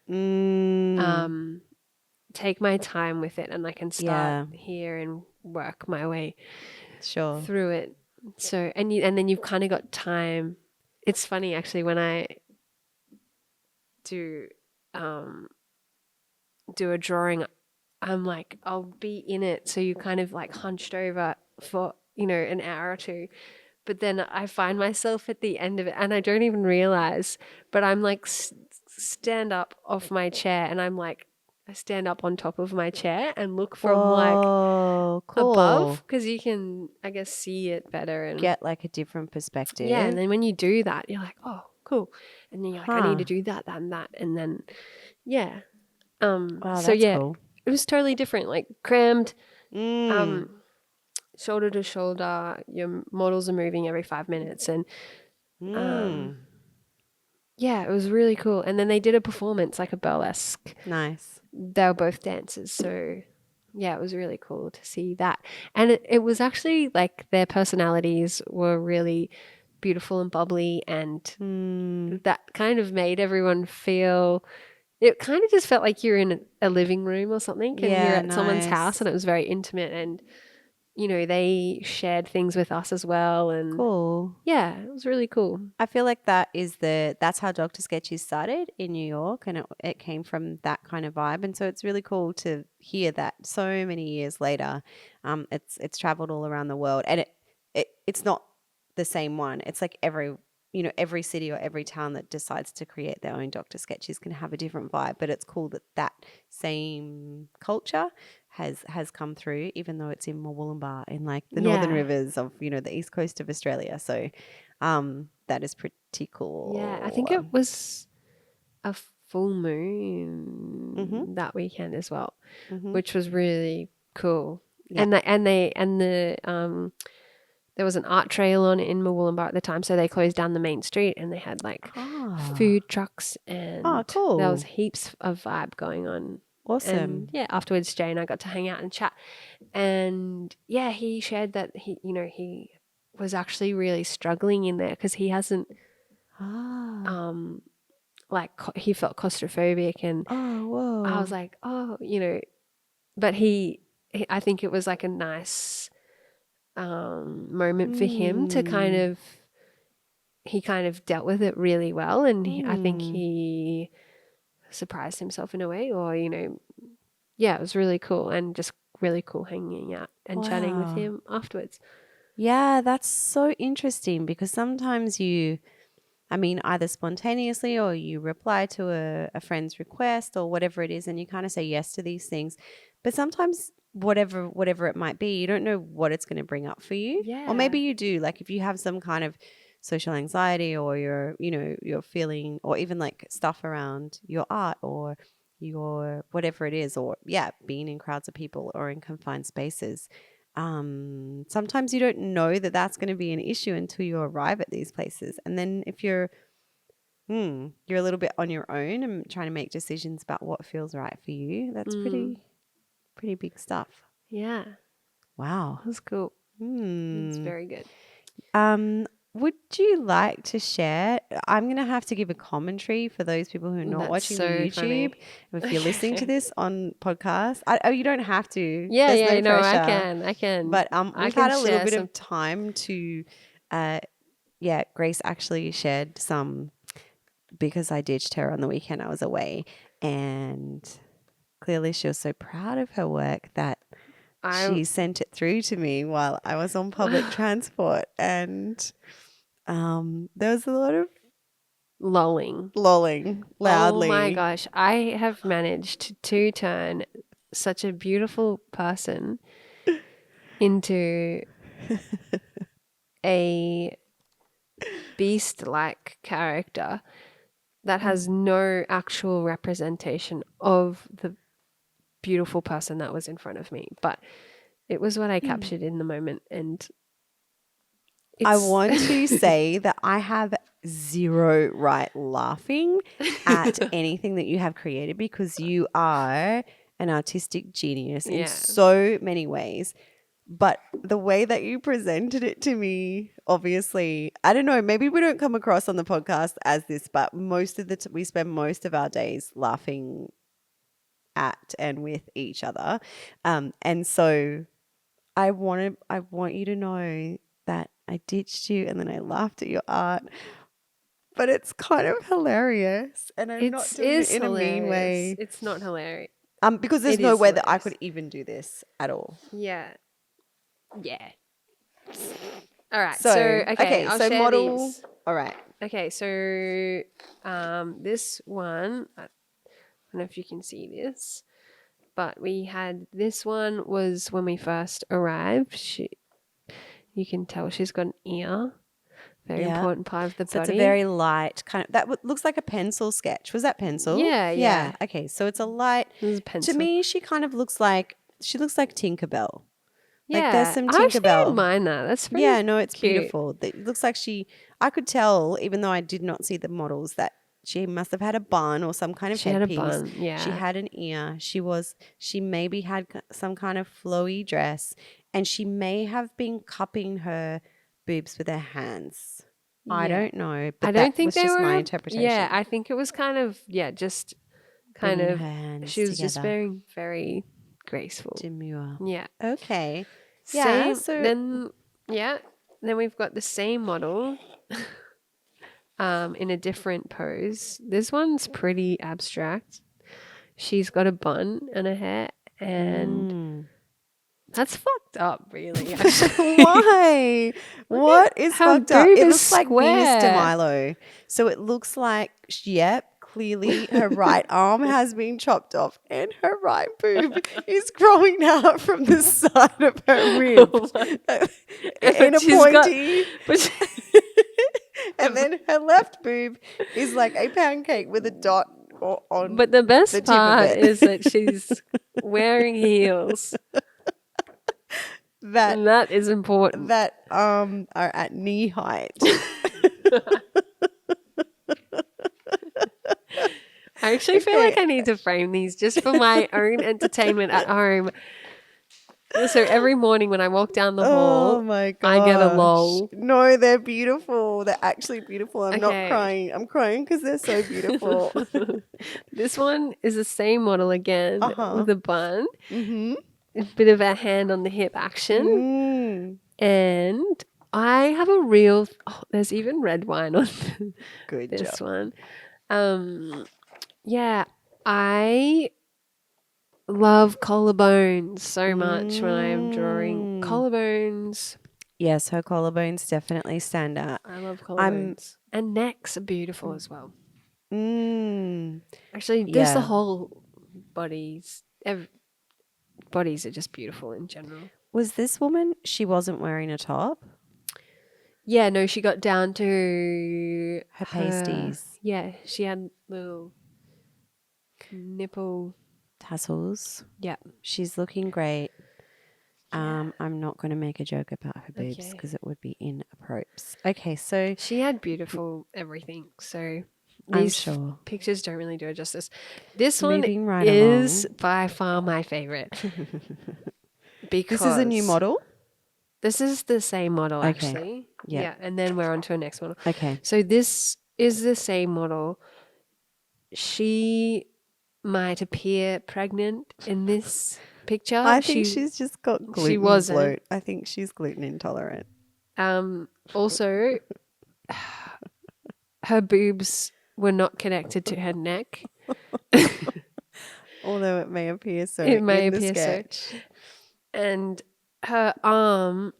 [SPEAKER 2] Mm,
[SPEAKER 1] um take my time with it and I can start
[SPEAKER 2] yeah,
[SPEAKER 1] here and work my way
[SPEAKER 2] sure.
[SPEAKER 1] through it. So and then you've kind of got time. It's funny actually when I do um do a drawing, I'm like I'll be in it, so you kind of like hunched over for an hour or two, but then I find myself at the end of it and I don't even realize, but I'm like stand up off my chair and I stand up on top of my chair and look from
[SPEAKER 2] Whoa,
[SPEAKER 1] above
[SPEAKER 2] cool.
[SPEAKER 1] because you can, I guess, see it better. And
[SPEAKER 2] Get like a different
[SPEAKER 1] yeah, and
[SPEAKER 2] perspective.
[SPEAKER 1] then when you do that, you're like, oh, cool. And then you're like, I need
[SPEAKER 2] Huh.
[SPEAKER 1] to do that, that, and that. And then, yeah.
[SPEAKER 2] Wow,
[SPEAKER 1] So
[SPEAKER 2] that's
[SPEAKER 1] yeah,
[SPEAKER 2] cool.
[SPEAKER 1] it was totally different, like crammed,
[SPEAKER 2] Mm.
[SPEAKER 1] um, shoulder to shoulder. Your models are moving every 5 minutes. And um,
[SPEAKER 2] Mm.
[SPEAKER 1] yeah, it was really cool. And then they did a performance, like a burlesque.
[SPEAKER 2] Nice.
[SPEAKER 1] They were both dancers. So yeah, it was really cool to see that. And it was actually like their personalities were really beautiful and bubbly. And
[SPEAKER 2] Mm.
[SPEAKER 1] that kind of made everyone feel, it kind of just felt like you're in a living room or something and you're
[SPEAKER 2] Yeah,
[SPEAKER 1] at someone's house,
[SPEAKER 2] nice.
[SPEAKER 1] and it was very intimate. And, you know, they shared things with us as well. And
[SPEAKER 2] Cool.
[SPEAKER 1] yeah, it was really cool.
[SPEAKER 2] I feel like that's how Dr. Sketchy started in New York, and it came from that kind of vibe. And so it's really cool to hear that so many years later. It's traveled all around the world, and it's not the same one. It's like every city or every town that decides to create their own Dr. Sketches can have a different vibe, but it's cool that that same culture has come through, even though it's in Murwillumbah, in like the northern
[SPEAKER 1] Yeah.
[SPEAKER 2] rivers of the east coast of Australia. So that is pretty
[SPEAKER 1] Yeah. I think it
[SPEAKER 2] cool.
[SPEAKER 1] was a full
[SPEAKER 2] Mhm.
[SPEAKER 1] moon that weekend as well,
[SPEAKER 2] Mhm.
[SPEAKER 1] which was really cool.
[SPEAKER 2] Yeah.
[SPEAKER 1] And there was an art trail on in Murwillumbah at the time, so they closed down the main street and they had like
[SPEAKER 2] Ah.
[SPEAKER 1] food trucks,
[SPEAKER 2] Oh,
[SPEAKER 1] and there was
[SPEAKER 2] cool.
[SPEAKER 1] heaps of vibe going on. And
[SPEAKER 2] Awesome.
[SPEAKER 1] yeah, afterwards Jay and I got to hang out and chat. And yeah, he shared that he was actually really struggling in there because he hasn't
[SPEAKER 2] Ah.
[SPEAKER 1] um he felt claustrophobic. And
[SPEAKER 2] Oh,
[SPEAKER 1] I was
[SPEAKER 2] whoa.
[SPEAKER 1] like, oh, but I think it was like a nice moment for him to
[SPEAKER 2] Hmm.
[SPEAKER 1] he kind of dealt with it really well. And I think
[SPEAKER 2] Hmm.
[SPEAKER 1] he surprised himself in a way, or yeah, it was really cool, and just really cool hanging out and chatting with
[SPEAKER 2] Wow.
[SPEAKER 1] him afterwards.
[SPEAKER 2] Yeah, that's so interesting because sometimes I mean, either spontaneously or you reply to a friend's request or whatever it is, and you kind of say yes to these things. But sometimes, whatever it might be, you don't know what it's going to bring up for you, or
[SPEAKER 1] Yeah.
[SPEAKER 2] maybe you do. Like if you have some kind of social anxiety, or you're feeling, or even like stuff around your art or your whatever it is, or yeah, being in crowds of people or in confined spaces. Sometimes you don't know that that's going to be an issue until you arrive at these places. And then if you're a little bit on your own and trying to make decisions about what feels right for you, that's
[SPEAKER 1] Mm.
[SPEAKER 2] pretty big stuff.
[SPEAKER 1] Yeah.
[SPEAKER 2] Wow.
[SPEAKER 1] It was cool. It's
[SPEAKER 2] Hmm.
[SPEAKER 1] very good.
[SPEAKER 2] Um, would you like to share? I'm going to have to give a commentary for those people who are not
[SPEAKER 1] That's
[SPEAKER 2] watching the
[SPEAKER 1] so
[SPEAKER 2] YouTube.
[SPEAKER 1] funny.
[SPEAKER 2] If you're listening to this on podcast, you don't have to.
[SPEAKER 1] Yeah,
[SPEAKER 2] There's
[SPEAKER 1] yeah,
[SPEAKER 2] no
[SPEAKER 1] no, I
[SPEAKER 2] pressure.
[SPEAKER 1] can. I can.
[SPEAKER 2] But
[SPEAKER 1] I
[SPEAKER 2] we've
[SPEAKER 1] can
[SPEAKER 2] had a little
[SPEAKER 1] share
[SPEAKER 2] bit
[SPEAKER 1] some.
[SPEAKER 2] of time to, uh, yeah. Grace actually shared some because I ditched her on the weekend. I was away, and clearly she was so proud of her work that
[SPEAKER 1] I
[SPEAKER 2] she sent it through to me while I was on public transport, and there was a lot of
[SPEAKER 1] lolling.
[SPEAKER 2] lolling
[SPEAKER 1] Oh my
[SPEAKER 2] loudly.
[SPEAKER 1] gosh, I have managed to turn such a beautiful person into a beast-like character that has no actual representation of the beautiful person that was in front of me. But it was what I captured in the moment, and
[SPEAKER 2] I
[SPEAKER 1] it's
[SPEAKER 2] want to say that I have zero right laughing at anything that you have created because you are an artistic genius in
[SPEAKER 1] yeah.
[SPEAKER 2] so many ways. But the way that you presented it to me, obviously, I don't know, maybe we don't come across on the podcast as this, but most of we spend most of our days laughing at and with each other. And so I want you to know that I ditched you and then I laughed at your art, but it's kind of hilarious and I'm not
[SPEAKER 1] It
[SPEAKER 2] doing it
[SPEAKER 1] is
[SPEAKER 2] in a mean
[SPEAKER 1] hilarious.
[SPEAKER 2] way.
[SPEAKER 1] It's not hilarious.
[SPEAKER 2] Because there's
[SPEAKER 1] It
[SPEAKER 2] no
[SPEAKER 1] is
[SPEAKER 2] way that I
[SPEAKER 1] hilarious.
[SPEAKER 2] could even do this at all.
[SPEAKER 1] Yeah. Yeah. All right. So,
[SPEAKER 2] So,
[SPEAKER 1] okay,
[SPEAKER 2] okay,
[SPEAKER 1] I'll
[SPEAKER 2] so
[SPEAKER 1] share
[SPEAKER 2] model,
[SPEAKER 1] these.
[SPEAKER 2] all right.
[SPEAKER 1] Okay, so this one, I don't know if you can see this, but we had this one was when we first arrived. You can tell she's got an ear, very
[SPEAKER 2] Yeah.
[SPEAKER 1] important part of the
[SPEAKER 2] So it's a
[SPEAKER 1] body.
[SPEAKER 2] very light kind of, that looks like a pencil sketch. Was that pencil?
[SPEAKER 1] Yeah,
[SPEAKER 2] Yeah.
[SPEAKER 1] yeah.
[SPEAKER 2] Okay. So it's a light,
[SPEAKER 1] This is a
[SPEAKER 2] to
[SPEAKER 1] pencil.
[SPEAKER 2] me, she looks like Tinkerbell. Like there's
[SPEAKER 1] Yeah,
[SPEAKER 2] some
[SPEAKER 1] I actually don't
[SPEAKER 2] Tinkerbell.
[SPEAKER 1] mind that. That's pretty
[SPEAKER 2] Yeah, no, it's
[SPEAKER 1] cute.
[SPEAKER 2] beautiful. It looks like I could tell, even though I did not see the models, that she must have had a bun or some kind of
[SPEAKER 1] She had a
[SPEAKER 2] headpiece.
[SPEAKER 1] bun.
[SPEAKER 2] She
[SPEAKER 1] Yeah.
[SPEAKER 2] had an ear. She maybe had some kind of flowy dress, and she may have been cupping her boobs with her hands. I
[SPEAKER 1] Yeah.
[SPEAKER 2] don't know,
[SPEAKER 1] I
[SPEAKER 2] but that
[SPEAKER 1] don't think
[SPEAKER 2] was
[SPEAKER 1] they
[SPEAKER 2] just my
[SPEAKER 1] were. Yeah,
[SPEAKER 2] interpretation.
[SPEAKER 1] I think it was kind of, yeah, just kind
[SPEAKER 2] Bringing
[SPEAKER 1] of,
[SPEAKER 2] her
[SPEAKER 1] she
[SPEAKER 2] hands
[SPEAKER 1] was just
[SPEAKER 2] together.
[SPEAKER 1] very, very graceful.
[SPEAKER 2] Demure.
[SPEAKER 1] Yeah.
[SPEAKER 2] Okay. Yeah,
[SPEAKER 1] Same.
[SPEAKER 2] so
[SPEAKER 1] Then, yeah. Then we've got the same model in a different pose. This one's pretty abstract. She's got a bun and a hair, and
[SPEAKER 2] mm.
[SPEAKER 1] that's fucked up, really, actually.
[SPEAKER 2] Why?
[SPEAKER 1] Look at
[SPEAKER 2] What is
[SPEAKER 1] her
[SPEAKER 2] fucked up?
[SPEAKER 1] boob
[SPEAKER 2] It
[SPEAKER 1] is
[SPEAKER 2] looks like Venus de
[SPEAKER 1] square.
[SPEAKER 2] Milo. So it looks like, yep, clearly her right arm has been chopped off and her right boob is growing out from the side of her rib
[SPEAKER 1] Oh my-
[SPEAKER 2] in
[SPEAKER 1] but
[SPEAKER 2] a
[SPEAKER 1] she's got,
[SPEAKER 2] pointy.
[SPEAKER 1] but she,
[SPEAKER 2] And then her left boob is like a pancake with a dot on
[SPEAKER 1] but the
[SPEAKER 2] the
[SPEAKER 1] best
[SPEAKER 2] tip of
[SPEAKER 1] part
[SPEAKER 2] it.
[SPEAKER 1] is that she's wearing heels,
[SPEAKER 2] that
[SPEAKER 1] and that is important.
[SPEAKER 2] are at knee height.
[SPEAKER 1] I actually feel like
[SPEAKER 2] Okay.
[SPEAKER 1] I need to frame these just for my own entertainment at home. So every morning when I walk down the
[SPEAKER 2] Oh
[SPEAKER 1] hall,
[SPEAKER 2] my
[SPEAKER 1] I get a
[SPEAKER 2] gosh.
[SPEAKER 1] lol.
[SPEAKER 2] No, they're beautiful. They're actually beautiful. I'm not
[SPEAKER 1] Okay.
[SPEAKER 2] crying. I'm crying because they're so beautiful.
[SPEAKER 1] This one is the same model again
[SPEAKER 2] Uh-huh.
[SPEAKER 1] with a bun,
[SPEAKER 2] Mm-hmm.
[SPEAKER 1] a bit of a hand on the hip action,
[SPEAKER 2] Mm.
[SPEAKER 1] and I have a real. Oh, there's even red wine on
[SPEAKER 2] Good
[SPEAKER 1] this
[SPEAKER 2] job.
[SPEAKER 1] one. Yeah, I love collarbones so much when I am drawing
[SPEAKER 2] Mm.
[SPEAKER 1] collarbones.
[SPEAKER 2] Yes, her collarbones definitely stand out.
[SPEAKER 1] I love
[SPEAKER 2] I'm
[SPEAKER 1] collarbones. And necks are beautiful as well.
[SPEAKER 2] mm.
[SPEAKER 1] Actually, there's the
[SPEAKER 2] Yeah.
[SPEAKER 1] whole bodies. Bodies are just beautiful in general.
[SPEAKER 2] Was this woman, she wasn't wearing a top?
[SPEAKER 1] Yeah, no, she got down to
[SPEAKER 2] Her
[SPEAKER 1] her.
[SPEAKER 2] pasties,
[SPEAKER 1] Yeah, she had little nipple.
[SPEAKER 2] tassels.
[SPEAKER 1] Yeah.
[SPEAKER 2] She's looking great.
[SPEAKER 1] Yeah.
[SPEAKER 2] I'm not going to make a joke about her boobs
[SPEAKER 1] Okay.
[SPEAKER 2] because it would be inappropriate. Okay, so
[SPEAKER 1] She had beautiful everything. So
[SPEAKER 2] I'm
[SPEAKER 1] these
[SPEAKER 2] sure.
[SPEAKER 1] pictures don't really do it justice. This one
[SPEAKER 2] Moving right
[SPEAKER 1] is
[SPEAKER 2] along.
[SPEAKER 1] by far my favorite
[SPEAKER 2] This is a new
[SPEAKER 1] because
[SPEAKER 2] model?
[SPEAKER 1] this is the same model
[SPEAKER 2] Okay.
[SPEAKER 1] actually.
[SPEAKER 2] Yeah.
[SPEAKER 1] Yeah, and then we're on to a next model.
[SPEAKER 2] Okay.
[SPEAKER 1] So this is the same model. She might appear pregnant in this picture.
[SPEAKER 2] I think she's just got
[SPEAKER 1] she
[SPEAKER 2] gluten
[SPEAKER 1] wasn't.
[SPEAKER 2] bloat. I think she's gluten intolerant.
[SPEAKER 1] Also, her boobs were not connected to her neck.
[SPEAKER 2] Although it may appear so
[SPEAKER 1] It may
[SPEAKER 2] in the
[SPEAKER 1] appear so.
[SPEAKER 2] sketch.
[SPEAKER 1] And her arm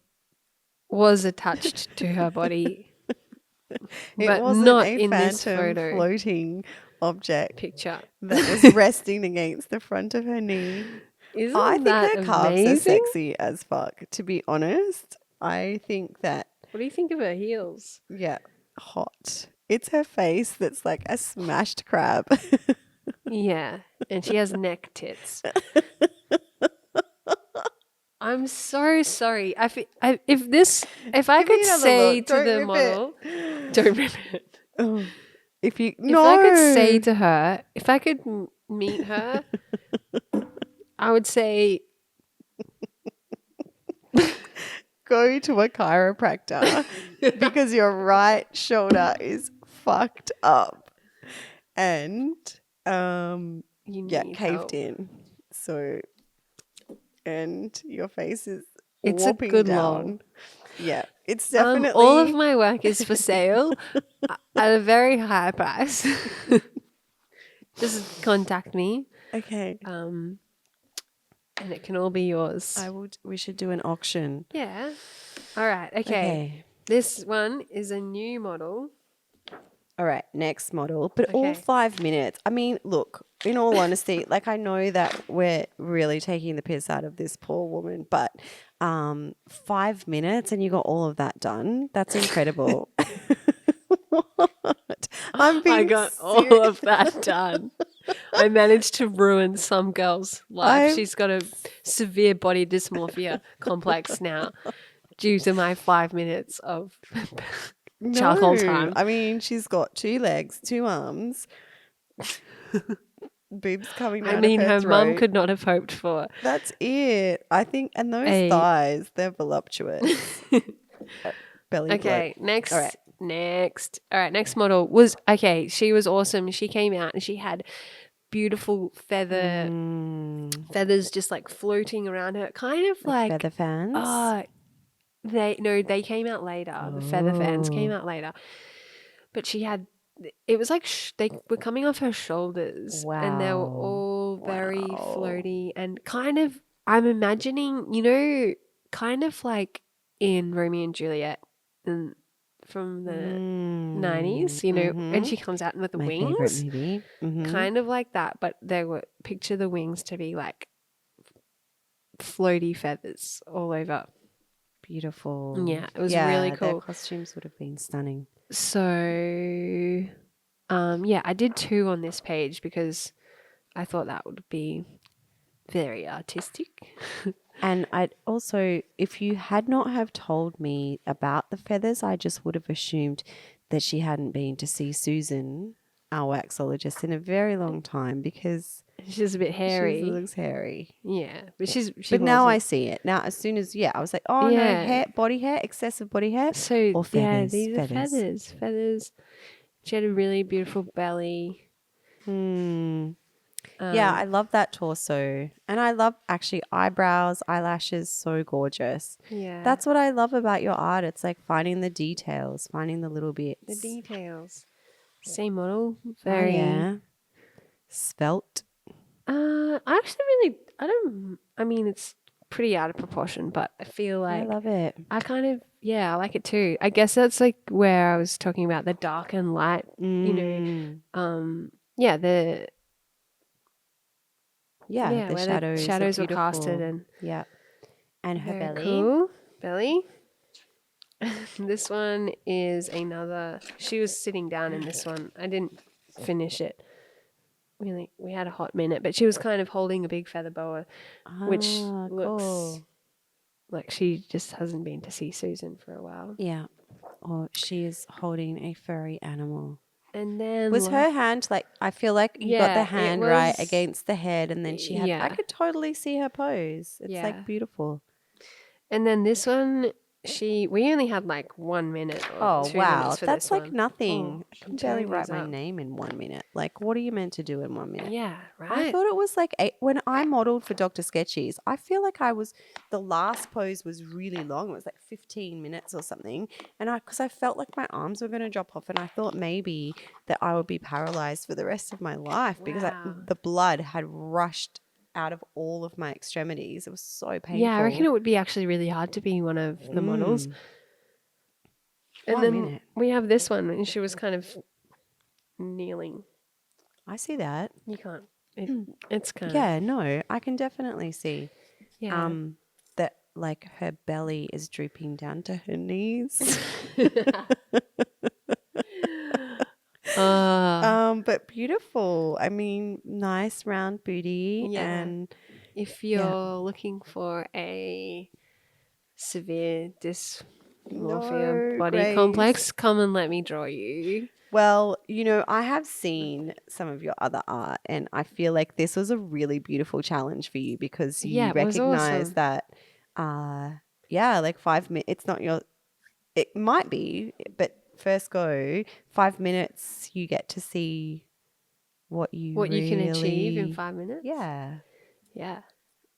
[SPEAKER 1] was attached to her body,
[SPEAKER 2] It
[SPEAKER 1] but
[SPEAKER 2] wasn't
[SPEAKER 1] not
[SPEAKER 2] a
[SPEAKER 1] in this
[SPEAKER 2] phantom
[SPEAKER 1] photo
[SPEAKER 2] floating object
[SPEAKER 1] picture.
[SPEAKER 2] that was resting against the front of her knee. I
[SPEAKER 1] Isn't
[SPEAKER 2] think
[SPEAKER 1] that
[SPEAKER 2] her calves are
[SPEAKER 1] amazing?
[SPEAKER 2] sexy as fuck, to be honest. I think that,
[SPEAKER 1] What do you think of her heels?
[SPEAKER 2] yeah, hot. It's her face that's like a smashed crab.
[SPEAKER 1] Yeah, and she has neck tits. I'm so sorry. If I
[SPEAKER 2] Give me
[SPEAKER 1] could
[SPEAKER 2] another
[SPEAKER 1] say
[SPEAKER 2] look.
[SPEAKER 1] to
[SPEAKER 2] Don't
[SPEAKER 1] the
[SPEAKER 2] rip
[SPEAKER 1] model,
[SPEAKER 2] it.
[SPEAKER 1] don't rip it.
[SPEAKER 2] Oh, if you
[SPEAKER 1] If I could say
[SPEAKER 2] no,
[SPEAKER 1] to her, if I could meet her, I would say,
[SPEAKER 2] go to a chiropractor because your right shoulder is fucked up and
[SPEAKER 1] you
[SPEAKER 2] yeah,
[SPEAKER 1] need
[SPEAKER 2] caved
[SPEAKER 1] help.
[SPEAKER 2] in. So and your face is
[SPEAKER 1] It's a
[SPEAKER 2] warping
[SPEAKER 1] good lol.
[SPEAKER 2] down. Yeah, it's
[SPEAKER 1] All of
[SPEAKER 2] definitely
[SPEAKER 1] my work is for sale at a very high price. Just contact me,
[SPEAKER 2] okay.
[SPEAKER 1] and it can all be yours.
[SPEAKER 2] We should do an auction.
[SPEAKER 1] Yeah. All right. Okay.
[SPEAKER 2] Okay.
[SPEAKER 1] This one is a new model.
[SPEAKER 2] All right, next model, but all
[SPEAKER 1] Okay.
[SPEAKER 2] 5 minutes. I mean, look, in all honesty, like I know that we're really taking the piss out of this poor woman, but 5 minutes and you got all of that done. That's incredible. What? I'm
[SPEAKER 1] I
[SPEAKER 2] being
[SPEAKER 1] got all
[SPEAKER 2] serious.
[SPEAKER 1] of that done. I managed to ruin some girl's life.
[SPEAKER 2] I'm
[SPEAKER 1] She's got a severe body dysmorphia complex now due to my 5 minutes of charcoal
[SPEAKER 2] no.
[SPEAKER 1] time.
[SPEAKER 2] I mean, she's got 2 legs, 2 arms, boobs coming
[SPEAKER 1] I
[SPEAKER 2] out of
[SPEAKER 1] mean,
[SPEAKER 2] her
[SPEAKER 1] her mum
[SPEAKER 2] throat.
[SPEAKER 1] could not have hoped for
[SPEAKER 2] That's it. I think, and those
[SPEAKER 1] a.
[SPEAKER 2] thighs, they're voluptuous. Belly bloat.
[SPEAKER 1] Okay,
[SPEAKER 2] All right.
[SPEAKER 1] next. All right, next model was okay. She was awesome. She came out and she had beautiful feathers just like floating around her, kind of
[SPEAKER 2] Like
[SPEAKER 1] like
[SPEAKER 2] feather fans.
[SPEAKER 1] uh they came out later. The feather fans came
[SPEAKER 2] Oh,
[SPEAKER 1] out later, but she had it was like they were coming off her shoulders and they were
[SPEAKER 2] wow.
[SPEAKER 1] all very
[SPEAKER 2] Wow.
[SPEAKER 1] floaty and kind of I'm imagining, kind of like in Romeo and Juliet and from the 90s, and
[SPEAKER 2] Mm-hmm.
[SPEAKER 1] she comes out with the
[SPEAKER 2] My favorite
[SPEAKER 1] wings,
[SPEAKER 2] movie. Mm-hmm.
[SPEAKER 1] kind of like that, but they were picture the wings to be like floaty feathers all over.
[SPEAKER 2] Beautiful.
[SPEAKER 1] Yeah, it was really
[SPEAKER 2] Yeah, their
[SPEAKER 1] cool.
[SPEAKER 2] costumes would have been stunning.
[SPEAKER 1] So, yeah, I did two on this page because I thought that would be very artistic.
[SPEAKER 2] And I'd also, if you had not have told me about the feathers, I just would have assumed that she hadn't been to see Susan, our waxologist, in a very long time because
[SPEAKER 1] She's a bit
[SPEAKER 2] she
[SPEAKER 1] hairy.
[SPEAKER 2] looks hairy.
[SPEAKER 1] Yeah, but she
[SPEAKER 2] But now I
[SPEAKER 1] wasn't.
[SPEAKER 2] see it. Now, as soon as, yeah, I was like, oh no,
[SPEAKER 1] Yeah.
[SPEAKER 2] hair, body hair, excessive body hair,
[SPEAKER 1] So,
[SPEAKER 2] or
[SPEAKER 1] yeah,
[SPEAKER 2] feathers,
[SPEAKER 1] these are
[SPEAKER 2] feathers.
[SPEAKER 1] feathers. Feathers. She had a really beautiful belly.
[SPEAKER 2] Hmm. Yeah, I
[SPEAKER 1] Um,
[SPEAKER 2] love that torso. And I love actually eyebrows, eyelashes, so gorgeous.
[SPEAKER 1] yeah,
[SPEAKER 2] That's what I love about your art. It's like finding the details, finding the little
[SPEAKER 1] the
[SPEAKER 2] bits.
[SPEAKER 1] details. Same model.
[SPEAKER 2] Oh,
[SPEAKER 1] Very.
[SPEAKER 2] yeah. Svelte.
[SPEAKER 1] I actually really, I don't, I mean, it's pretty out of proportion, but I feel
[SPEAKER 2] I
[SPEAKER 1] like
[SPEAKER 2] love it.
[SPEAKER 1] I kind of, yeah, I like it too. I guess that's like where I was talking about the dark and light, you know,
[SPEAKER 2] Mm.
[SPEAKER 1] yeah, the,
[SPEAKER 2] Yeah,
[SPEAKER 1] yeah,
[SPEAKER 2] the
[SPEAKER 1] where the
[SPEAKER 2] shadows are
[SPEAKER 1] shadows were casted
[SPEAKER 2] beautiful.
[SPEAKER 1] and
[SPEAKER 2] Yeah. And her
[SPEAKER 1] very
[SPEAKER 2] belly.
[SPEAKER 1] cool. Belly. This one is another, she was sitting down in this one. I didn't finish it. Really, we had a hot minute, but she was kind of holding a big feather boa, which
[SPEAKER 2] Ah,
[SPEAKER 1] looks
[SPEAKER 2] cool.
[SPEAKER 1] like she just hasn't been to see Susan for a while.
[SPEAKER 2] Yeah. Or she is holding a furry animal.
[SPEAKER 1] And then,
[SPEAKER 2] Was her hand like, I feel like you got the
[SPEAKER 1] yeah, it
[SPEAKER 2] hand right
[SPEAKER 1] was,
[SPEAKER 2] against the head and then she had, I
[SPEAKER 1] yeah,
[SPEAKER 2] could totally see her pose. It's like
[SPEAKER 1] yeah.
[SPEAKER 2] beautiful.
[SPEAKER 1] And then this one, we only had like 1 minute or
[SPEAKER 2] Oh,
[SPEAKER 1] 2 minutes
[SPEAKER 2] wow.
[SPEAKER 1] for
[SPEAKER 2] That's
[SPEAKER 1] this
[SPEAKER 2] like
[SPEAKER 1] one.
[SPEAKER 2] nothing. I
[SPEAKER 1] I'm
[SPEAKER 2] can barely
[SPEAKER 1] turning
[SPEAKER 2] write
[SPEAKER 1] these
[SPEAKER 2] my
[SPEAKER 1] up.
[SPEAKER 2] name in 1 minute. Like, what are you meant to do in 1 minute?
[SPEAKER 1] Yeah,
[SPEAKER 2] I
[SPEAKER 1] right?
[SPEAKER 2] thought it was like eight. When I modeled for Dr. Sketchy's, I feel like the last pose was really long. It was like 15 minutes or something. And because I felt like my arms were going to drop off and I thought maybe that I would be paralyzed for the rest of my life because
[SPEAKER 1] Wow.
[SPEAKER 2] the blood had rushed out of all of my extremities. It was so
[SPEAKER 1] Yeah, I reckon
[SPEAKER 2] painful.
[SPEAKER 1] it would be actually really hard to be one of the models.
[SPEAKER 2] Mm,
[SPEAKER 1] And
[SPEAKER 2] one
[SPEAKER 1] then
[SPEAKER 2] minute.
[SPEAKER 1] we have this one, and she was kind of kneeling.
[SPEAKER 2] I see that.
[SPEAKER 1] You can't. It's kind of
[SPEAKER 2] Yeah, no, I can definitely see
[SPEAKER 1] yeah.
[SPEAKER 2] that like her belly is drooping down to her knees.
[SPEAKER 1] uh
[SPEAKER 2] But beautiful. I mean, nice round booty
[SPEAKER 1] yeah.
[SPEAKER 2] and
[SPEAKER 1] If
[SPEAKER 2] yeah.
[SPEAKER 1] you're looking for a severe dysmorphia
[SPEAKER 2] No,
[SPEAKER 1] body
[SPEAKER 2] Grace.
[SPEAKER 1] complex, come and let me draw you.
[SPEAKER 2] Well, I have seen some of your other art and I feel like this was a really beautiful challenge for you because
[SPEAKER 1] Yeah,
[SPEAKER 2] you
[SPEAKER 1] it was
[SPEAKER 2] recognize
[SPEAKER 1] awesome.
[SPEAKER 2] that yeah, like 5 minutes, it's not your, it might be, but first go, 5 minutes, you get to see what you
[SPEAKER 1] What you can achieve in
[SPEAKER 2] really,
[SPEAKER 1] 5 minutes.
[SPEAKER 2] yeah.
[SPEAKER 1] Yeah.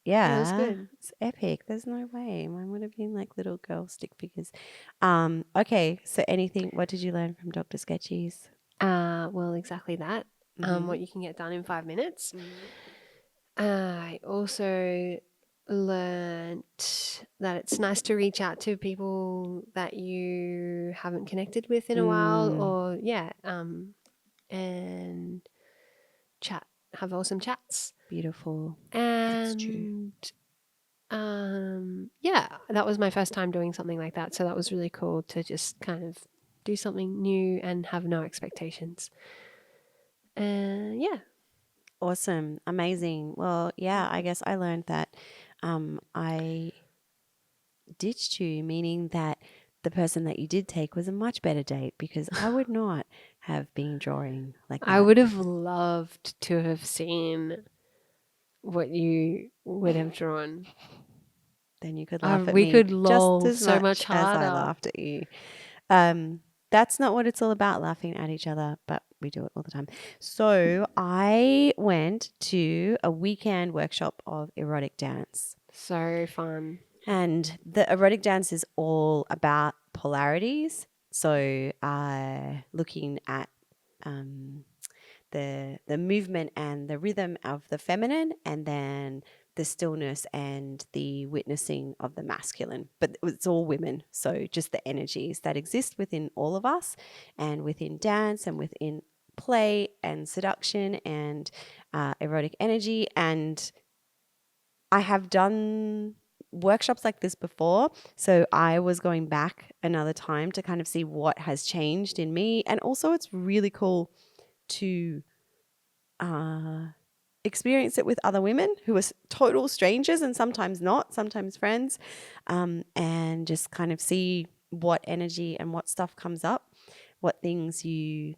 [SPEAKER 1] Yeah, it was
[SPEAKER 2] Yeah,
[SPEAKER 1] good.
[SPEAKER 2] it's epic. There's no way. Mine would have been like little girl stick figures. Okay, so what did you learn from Dr. Sketchy's?
[SPEAKER 1] Well, exactly that.
[SPEAKER 2] Mm-hmm.
[SPEAKER 1] What you can get done in 5 minutes.
[SPEAKER 2] Mm-hmm.
[SPEAKER 1] I also learnt that it's nice to reach out to people that you haven't connected with in a while,
[SPEAKER 2] Mm,
[SPEAKER 1] or yeah, and chat, have awesome chats.
[SPEAKER 2] beautiful. That's true.
[SPEAKER 1] And yeah, that was my first time doing something like that, so that was really cool to just kind of do something new and have no expectations. And yeah.
[SPEAKER 2] Awesome. Amazing. Well, yeah, I guess I learned that I ditched you, meaning that the person that you did take was a much better date because I would not have been drawing like
[SPEAKER 1] I
[SPEAKER 2] that.
[SPEAKER 1] would have loved to have seen what you would have drawn.
[SPEAKER 2] Then you could laugh at
[SPEAKER 1] We
[SPEAKER 2] me
[SPEAKER 1] could
[SPEAKER 2] just
[SPEAKER 1] lol
[SPEAKER 2] as
[SPEAKER 1] so
[SPEAKER 2] much
[SPEAKER 1] much
[SPEAKER 2] as I
[SPEAKER 1] harder.
[SPEAKER 2] laughed at you. Um, that's not what it's all about, laughing at each other, but we do it all the time. So I went to a weekend workshop of erotic dance.
[SPEAKER 1] So fun.
[SPEAKER 2] And the erotic dance is all about polarities. So, looking at um, the movement and the rhythm of the feminine, and then the stillness and the witnessing of the masculine. But it's all women, so just the energies that exist within all of us, and within dance, and within play and seduction and erotic energy. And I have done workshops like this before. So I was going back another time to kind of see what has changed in me. And also, it's really cool to uh, experience it with other women who are total strangers and sometimes not, sometimes friends, and just kind of see what energy and what stuff comes up, what things you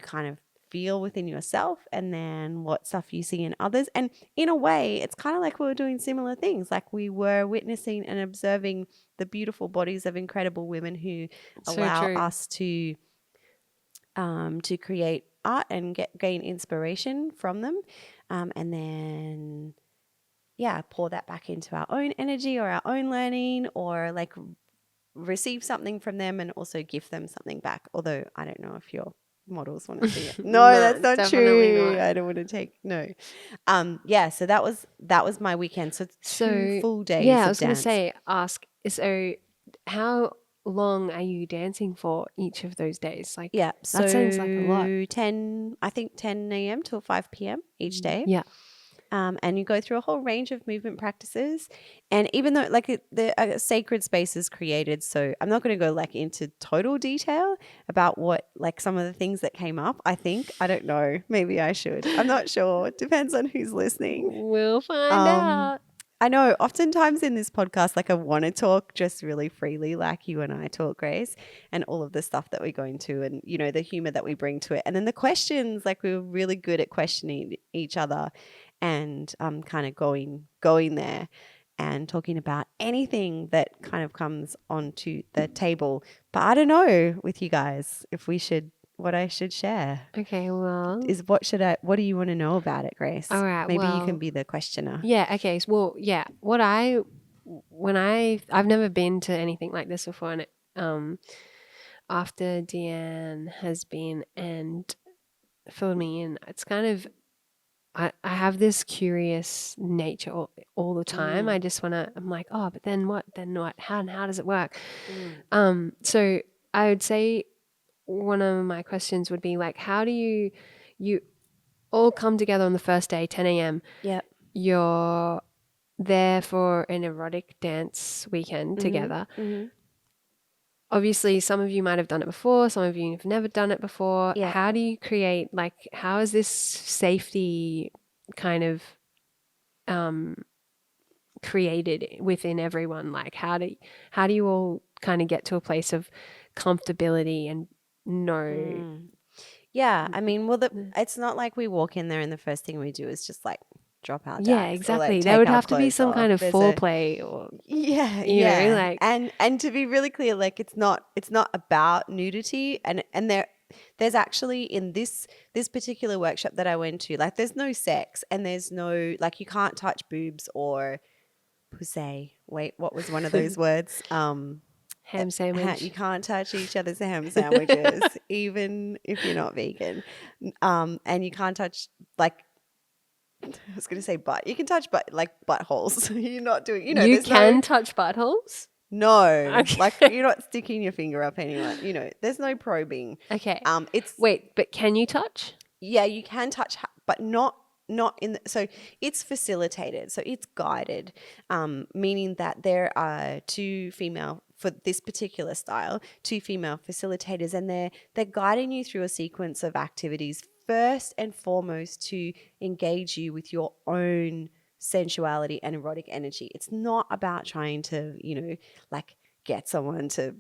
[SPEAKER 2] kind of feel within yourself, and then what stuff you see in others. And in a way, it's kind of like we were doing similar things, like we were witnessing and observing the beautiful bodies of incredible women who
[SPEAKER 1] So
[SPEAKER 2] allow
[SPEAKER 1] true.
[SPEAKER 2] us to create art and gain inspiration from them, and then yeah, pour that back into our own energy or our own learning, or like receive something from them and also give them something back. Although I don't know if your models want to see it. No, that's
[SPEAKER 1] No,
[SPEAKER 2] not
[SPEAKER 1] definitely
[SPEAKER 2] true.
[SPEAKER 1] not.
[SPEAKER 2] I don't want to take no. Yeah, so that was my weekend. So 2
[SPEAKER 1] So
[SPEAKER 2] full days
[SPEAKER 1] yeah, I
[SPEAKER 2] of
[SPEAKER 1] was gonna
[SPEAKER 2] dance.
[SPEAKER 1] say, ask, so how long are you dancing for each of those days? Like
[SPEAKER 2] Yeah,
[SPEAKER 1] that sounds like a lot.
[SPEAKER 2] so 10, I think 10 a.m. till 5 p.m. each day.
[SPEAKER 1] Yeah.
[SPEAKER 2] And you go through a whole range of movement practices. And even though like the sacred space is created, so I'm not going to go like into total detail about what like some of the things that came up. I don't know. Maybe I should. I'm not sure. It depends on who's listening.
[SPEAKER 1] We'll find
[SPEAKER 2] Um,
[SPEAKER 1] out.
[SPEAKER 2] I know oftentimes in this podcast, like I want to talk just really freely, like you and I talk, Grace, and all of the stuff that we go into, and you know the humor that we bring to it, and then the questions. Like we were really good at questioning each other, and kind of going there, and talking about anything that kind of comes onto the table. But I don't know with you guys if we should what I should share
[SPEAKER 1] Okay, well,
[SPEAKER 2] is what do you want to know about it,
[SPEAKER 1] all
[SPEAKER 2] Grace?
[SPEAKER 1] right,
[SPEAKER 2] Maybe you can
[SPEAKER 1] well,
[SPEAKER 2] be the questioner.
[SPEAKER 1] yeah, okay. So, well, yeah, when I've never been to anything like this before, and um, after Deanne has been and filled me in, it's kind of I have this curious nature all the time.
[SPEAKER 2] Mm,
[SPEAKER 1] I just wanna I'm like, oh, but then what? Then what? How does it work?
[SPEAKER 2] mm,
[SPEAKER 1] So I would say one of my questions would be like, how do you all come together on the first day, 10 a.m.
[SPEAKER 2] yep.
[SPEAKER 1] You're there for an erotic dance weekend
[SPEAKER 2] Mhm.
[SPEAKER 1] together.
[SPEAKER 2] Mhm.
[SPEAKER 1] Obviously, some of you might have done it before, some of you have never done it before.
[SPEAKER 2] Yep.
[SPEAKER 1] How do you create, like, how is this safety kind of um, created within everyone? Like, how do you all kind of get to a place of comfortability and know?
[SPEAKER 2] Mm. Yeah, I mean, well, it's not like we walk in there and the first thing we do is just like drop our
[SPEAKER 1] Yeah,
[SPEAKER 2] jacks or like
[SPEAKER 1] exactly. There
[SPEAKER 2] take
[SPEAKER 1] would
[SPEAKER 2] our
[SPEAKER 1] have to be
[SPEAKER 2] clothes
[SPEAKER 1] some
[SPEAKER 2] off.
[SPEAKER 1] kind of
[SPEAKER 2] There's a
[SPEAKER 1] foreplay, or
[SPEAKER 2] yeah,
[SPEAKER 1] you know,
[SPEAKER 2] yeah.
[SPEAKER 1] like
[SPEAKER 2] And to be really clear, like it's not about nudity, and there's actually in this particular workshop that I went to, like there's no sex, and there's no like you can't touch boobs or pussy. Wait, what was one of those words?
[SPEAKER 1] ham
[SPEAKER 2] You
[SPEAKER 1] sandwich.
[SPEAKER 2] can't touch each other's ham sandwiches, even if you're not vegan. And you can't touch like I was going to say butt. You can touch butt, like buttholes. You're not doing,
[SPEAKER 1] You
[SPEAKER 2] there's no,
[SPEAKER 1] can touch buttholes?
[SPEAKER 2] no, like
[SPEAKER 1] Okay.
[SPEAKER 2] you're not sticking your finger up anyone, there's no probing.
[SPEAKER 1] Okay.
[SPEAKER 2] It's,
[SPEAKER 1] Wait, but can you touch?
[SPEAKER 2] yeah, you can touch, but not in the, so it's facilitated, so it's guided, meaning that there are two female for this particular style, two female facilitators, and they're guiding you through a sequence of activities first and foremost to engage you with your own sensuality and erotic energy. It's not about trying to, like get someone to,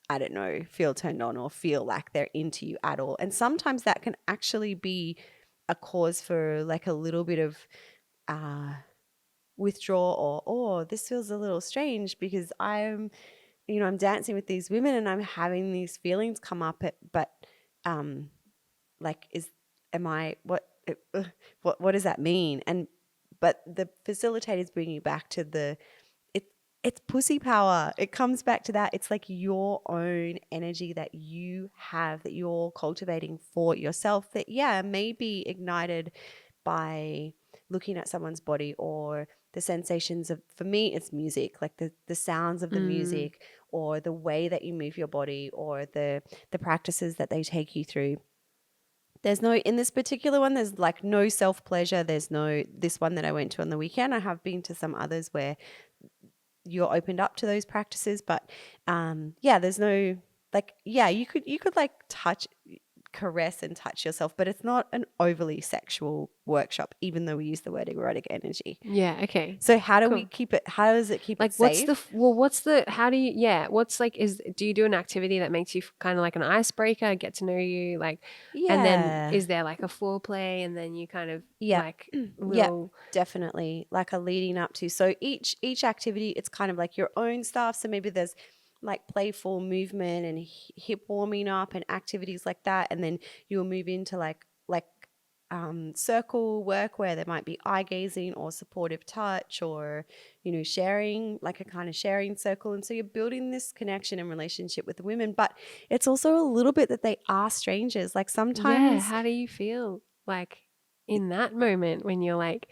[SPEAKER 2] I don't know, feel turned on or feel like they're into you at all. And sometimes that can actually be a cause for like a little bit of uh, withdrawal, or, oh, this feels a little strange because I'm dancing with these women and I'm having these feelings come up. But um, like, am I, what does that mean? But the facilitators bring you back to it, it's pussy power. It comes back to that. It's like your own energy that you have, that you're cultivating for yourself, that, yeah, may be ignited by looking at someone's body or the sensations of, for me, it's music, like the sounds of the
[SPEAKER 1] Mm,
[SPEAKER 2] music, or the way that you move your body, or the practices that they take you through. There's no, in this particular one, there's like no self pleasure. There's no, this one that I went to on the weekend. I have been to some others where you're opened up to those practices, but yeah, there's no, like, yeah, you could like touch, caress and touch yourself, but it's not an overly sexual workshop, even though we use the word erotic energy.
[SPEAKER 1] yeah, okay.
[SPEAKER 2] So how do we
[SPEAKER 1] Cool.
[SPEAKER 2] keep it, how does it keep it
[SPEAKER 1] Like what's the
[SPEAKER 2] safe?
[SPEAKER 1] what's the how do you yeah, what's like is do you do an activity that makes you kind of like an icebreaker, get to know you like and then
[SPEAKER 2] Yeah.
[SPEAKER 1] is there like a foreplay and then you kind of
[SPEAKER 2] Yep.
[SPEAKER 1] like
[SPEAKER 2] Yep.
[SPEAKER 1] little
[SPEAKER 2] Definitely. Like a leading up to. So each activity, it's kind of like your own stuff. So maybe there's like playful movement and hip warming up and activities like that. And then you'll move into like circle work where there might be eye gazing or supportive touch, or sharing, like a kind of sharing circle. And so you're building this connection and relationship with the women, but it's also a little bit that they are strangers. Like
[SPEAKER 1] yeah,
[SPEAKER 2] sometimes,
[SPEAKER 1] how do you feel like in that moment when you're like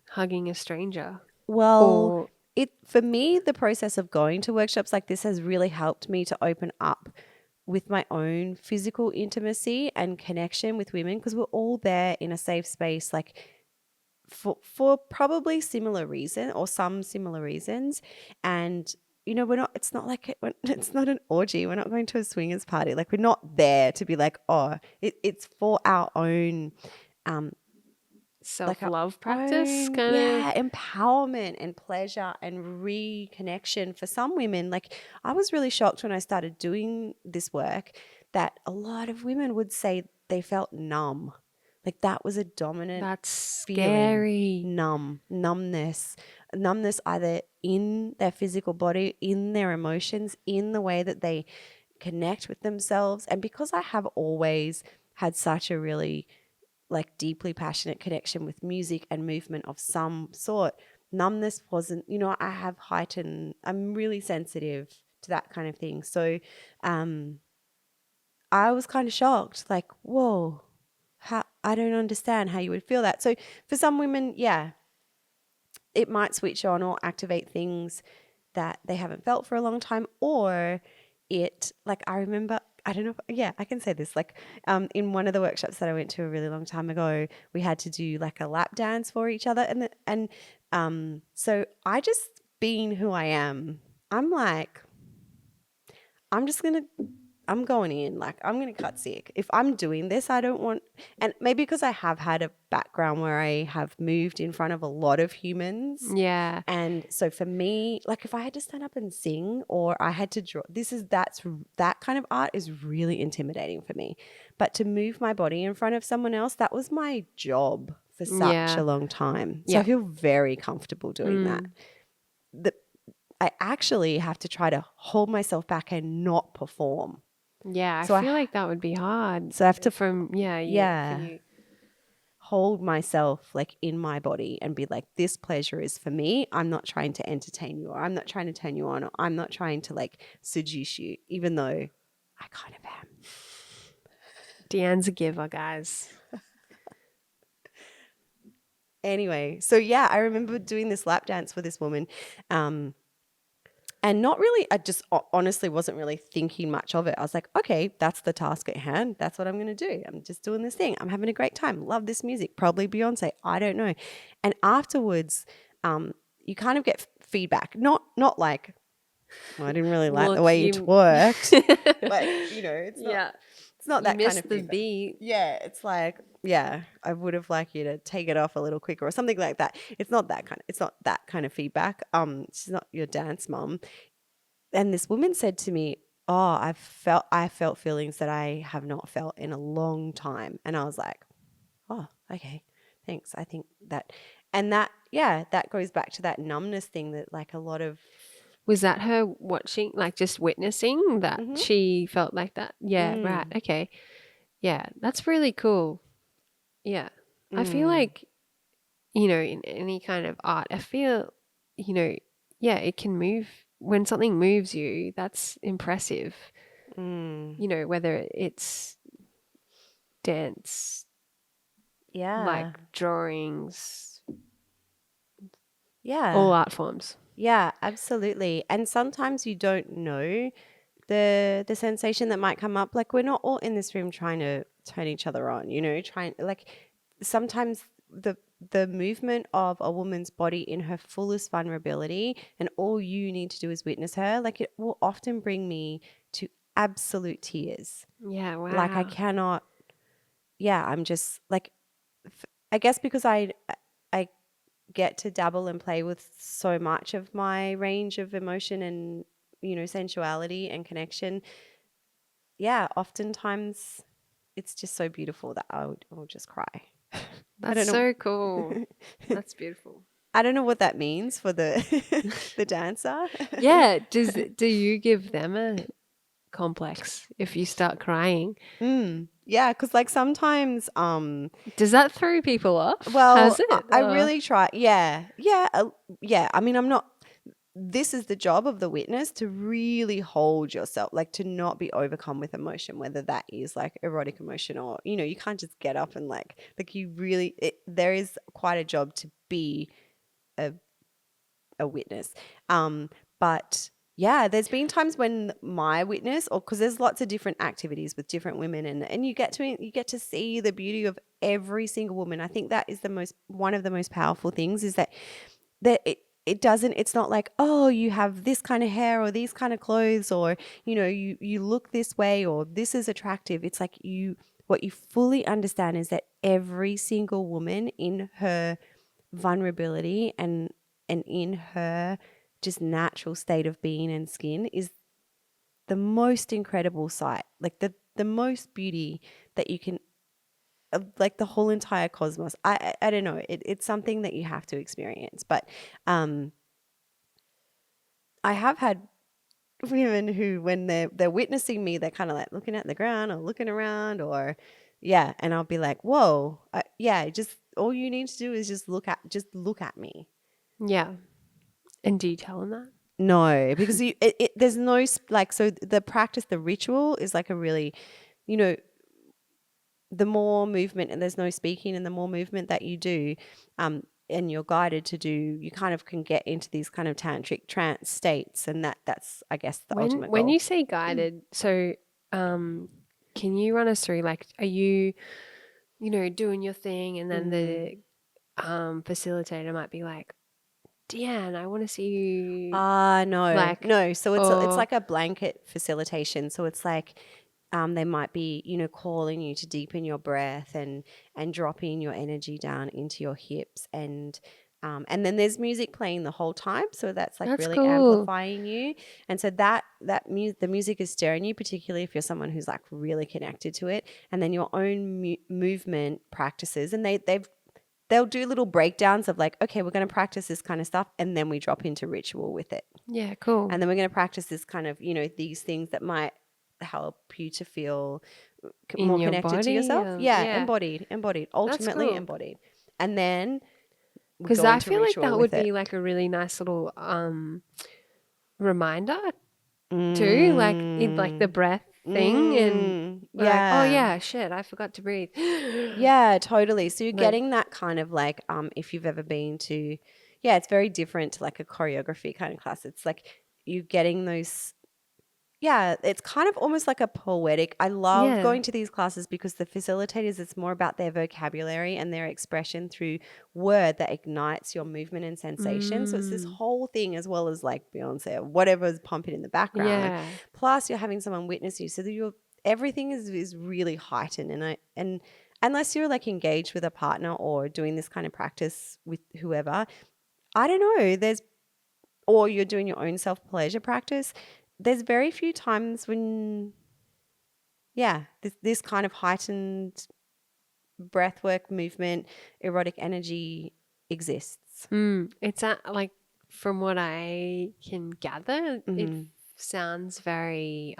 [SPEAKER 1] hugging a stranger
[SPEAKER 2] well,
[SPEAKER 1] or
[SPEAKER 2] it, for me, the process of going to workshops like this has really helped me to open up with my own physical intimacy and connection with women, because we're all there in a safe space, like for probably similar reason or some similar reasons. And we're not, it's not like it's not an orgy, we're not going to a swingers party, like we're not there to be like, oh, it's for our own um like our
[SPEAKER 1] self-love practice
[SPEAKER 2] own,
[SPEAKER 1] kind of
[SPEAKER 2] yeah, empowerment and pleasure and reconnection. For some women, like, I was really shocked when I started doing this work that a lot of women would say they felt numb. Like that was a dominant
[SPEAKER 1] that's
[SPEAKER 2] feeling.
[SPEAKER 1] scary.
[SPEAKER 2] Numbness either in their physical body, in their emotions, in the way that they connect with themselves. And because I have always had such a really like deeply passionate connection with music and movement of some sort, numbness wasn't, I have heightened, I'm really sensitive to that kind of thing. So I was kind of shocked, like, whoa, how, I don't understand how you would feel that. So for some women, yeah, it might switch on or activate things that they haven't felt for a long time, or it, like, I remember, I don't know if, yeah, I can say this, like, in one of the workshops that I went to a really long time ago, we had to do like a lap dance for each other, and so I just, being who I am, I'm like, I'm just gonna, I'm going in, like, I'm gonna cut sick. If I'm doing this, I don't want, and maybe because I have had a background where I have moved in front of a lot of humans,
[SPEAKER 1] Yeah.
[SPEAKER 2] and so for me, like, if I had to stand up and sing, or I had to draw, that kind of art is really intimidating for me. But to move my body in front of someone else, that was my job for such
[SPEAKER 1] Yeah.
[SPEAKER 2] a long time. So I
[SPEAKER 1] Yeah.
[SPEAKER 2] feel very comfortable doing that.
[SPEAKER 1] Mm.
[SPEAKER 2] The, I actually have to try to hold myself back and not perform.
[SPEAKER 1] Yeah, I
[SPEAKER 2] So I
[SPEAKER 1] feel like that would be hard
[SPEAKER 2] so I have to,
[SPEAKER 1] from yeah, you for
[SPEAKER 2] yeah,
[SPEAKER 1] you.
[SPEAKER 2] hold myself like in my body and be like, this pleasure is for me. I'm not trying to entertain you, or I'm not trying to turn you on, or I'm not trying to like seduce you, even though I kind of am.
[SPEAKER 1] Deanne's a giver, guys.
[SPEAKER 2] Anyway, so yeah, I remember doing this lap dance for this woman. Um, and not really, I just honestly wasn't really thinking much of it. I was like, okay, that's the task at hand. That's what I'm going to do. I'm just doing this thing. I'm having a great time. Love this music. Probably Beyonce. I don't know. And afterwards, you kind of get feedback. Not like, well, I didn't really like the
[SPEAKER 1] Look,
[SPEAKER 2] way you
[SPEAKER 1] you
[SPEAKER 2] twerked. Like,
[SPEAKER 1] yeah,
[SPEAKER 2] it's not
[SPEAKER 1] you
[SPEAKER 2] that kind of
[SPEAKER 1] missed the
[SPEAKER 2] feedback.
[SPEAKER 1] beat.
[SPEAKER 2] Yeah, it's like, yeah, I would have liked you to take it off a little quicker or something like that. It's not that kind of feedback. She's not your dance mom. And this woman said to me, "Oh, I felt feelings that I have not felt in a long time." And I was like, "Oh, okay. Thanks. I think that." And that, yeah, that goes back to that numbness thing that like a lot of
[SPEAKER 1] Was that her watching, like just witnessing that
[SPEAKER 2] mhm.
[SPEAKER 1] she felt like that? Yeah, right.
[SPEAKER 2] Mm,
[SPEAKER 1] Okay. Yeah, that's really cool. Yeah. I feel
[SPEAKER 2] mm,
[SPEAKER 1] like, in any kind of art, I feel, you know, yeah, it can move. When something moves you, that's impressive.
[SPEAKER 2] mm.
[SPEAKER 1] Whether it's dance,
[SPEAKER 2] Yeah.
[SPEAKER 1] like drawings, all
[SPEAKER 2] Yeah.
[SPEAKER 1] art forms.
[SPEAKER 2] Yeah, absolutely. And sometimes you don't know the sensation that might come up. Like we're not all in this room trying to turn each other on, trying like sometimes the movement of a woman's body in her fullest vulnerability and all you need to do is witness her, like it will often bring me to absolute tears.
[SPEAKER 1] Yeah,
[SPEAKER 2] Like I
[SPEAKER 1] wow.
[SPEAKER 2] cannot, yeah, I'm just like I guess because I get to dabble and play with so much of my range of emotion and sensuality and connection. Yeah, oftentimes it's just so beautiful that I'll just cry. I
[SPEAKER 1] That's
[SPEAKER 2] don't know.
[SPEAKER 1] so cool. That's beautiful.
[SPEAKER 2] I don't know what that means for the the dancer.
[SPEAKER 1] Yeah, do you give them a complex if you start crying?
[SPEAKER 2] Yeah, because like sometimes,
[SPEAKER 1] Does that throw people off? Has
[SPEAKER 2] well, I
[SPEAKER 1] it?
[SPEAKER 2] I really try. Yeah, yeah, yeah. I mean, I'm not. This is the job of the witness to really hold yourself, like to not be overcome with emotion, whether that is like erotic emotion or you can't just get up and like you really. There is quite a job to be a a witness. But yeah, there's been times when my witness, or because there's lots of different activities with different women, and you get to see the beauty of every single woman. I think that is the most one of the most powerful things is that it doesn't it's not like, oh, you have this kind of hair or these kind of clothes or you look this way or this is attractive. It's like what you fully understand is that every single woman in her vulnerability and in her just natural state of being and skin is the most incredible sight, like the most beauty that you can like the whole entire cosmos. I don't know, it's something that you have to experience. But um I have had women who when they're witnessing me, they're kind of like looking at the ground or looking around or yeah, and I'll be like, whoa, yeah, just all you need to do is just look at me.
[SPEAKER 1] Yeah. And do you tell them that?
[SPEAKER 2] No, because there's no like so the practice, the ritual is like a really, you know, the more movement and there's no speaking and the more movement that you do, and you're guided to do, you kind of can get into these kind of tantric trance states, and that's I guess the ultimate
[SPEAKER 1] When
[SPEAKER 2] goal.
[SPEAKER 1] you say guided, so can you run us through, like, are you, doing your thing and then
[SPEAKER 2] Mm.
[SPEAKER 1] the facilitator might be like, Deanne, I want to see you,
[SPEAKER 2] No,
[SPEAKER 1] like,
[SPEAKER 2] no. So it's
[SPEAKER 1] or
[SPEAKER 2] like a blanket facilitation. So it's like they might be, calling you to deepen your breath and dropping your energy down into your hips and then there's music playing the whole time. So that's like
[SPEAKER 1] that's
[SPEAKER 2] really
[SPEAKER 1] cool.
[SPEAKER 2] amplifying you. And so the music is stirring you, particularly if you're someone who's like really connected to it. And then your own movement practices, and they'll do little breakdowns of like, okay, we're going to practice this kind of stuff, and then we drop into ritual with it.
[SPEAKER 1] Yeah, cool.
[SPEAKER 2] And then we're going to practice this kind of, these things that might help you to feel
[SPEAKER 1] In
[SPEAKER 2] more
[SPEAKER 1] your
[SPEAKER 2] connected to
[SPEAKER 1] body,
[SPEAKER 2] yourself. Yeah,
[SPEAKER 1] yeah,
[SPEAKER 2] embodied,
[SPEAKER 1] that's
[SPEAKER 2] ultimately
[SPEAKER 1] cool.
[SPEAKER 2] embodied. And then we
[SPEAKER 1] Because
[SPEAKER 2] go
[SPEAKER 1] I
[SPEAKER 2] into
[SPEAKER 1] feel like
[SPEAKER 2] ritual
[SPEAKER 1] that
[SPEAKER 2] with
[SPEAKER 1] would
[SPEAKER 2] it.
[SPEAKER 1] be like a really nice little reminder too, like in like the
[SPEAKER 2] Mm,
[SPEAKER 1] breath thing, and
[SPEAKER 2] mm.
[SPEAKER 1] We're like, oh
[SPEAKER 2] Yeah.
[SPEAKER 1] yeah, shit, I forgot to breathe.
[SPEAKER 2] Yeah, totally. So you're
[SPEAKER 1] Like,
[SPEAKER 2] getting that kind of like, if you've ever been to, yeah, it's very different to like a choreography kind of class. It's like you're getting those, yeah, it's kind of almost like a poetic. I love
[SPEAKER 1] yeah.
[SPEAKER 2] going to these classes because the facilitators, it's more about their vocabulary and their expression through word that ignites your movement and sensation. So it's this
[SPEAKER 1] Mm,
[SPEAKER 2] whole thing as well as like Beyonce or whatever's pumping in the background.
[SPEAKER 1] yeah.
[SPEAKER 2] Plus you're having someone witness you. So that you're everything is really heightened. And unless you're like engaged with a partner or doing this kind of practice with whoever, I don't know, there's or you're doing your own self pleasure practice, there's very few times when, yeah, this kind of heightened breathwork, movement, erotic energy exists.
[SPEAKER 1] It's like from what I can gather, it
[SPEAKER 2] Hmm.
[SPEAKER 1] sounds very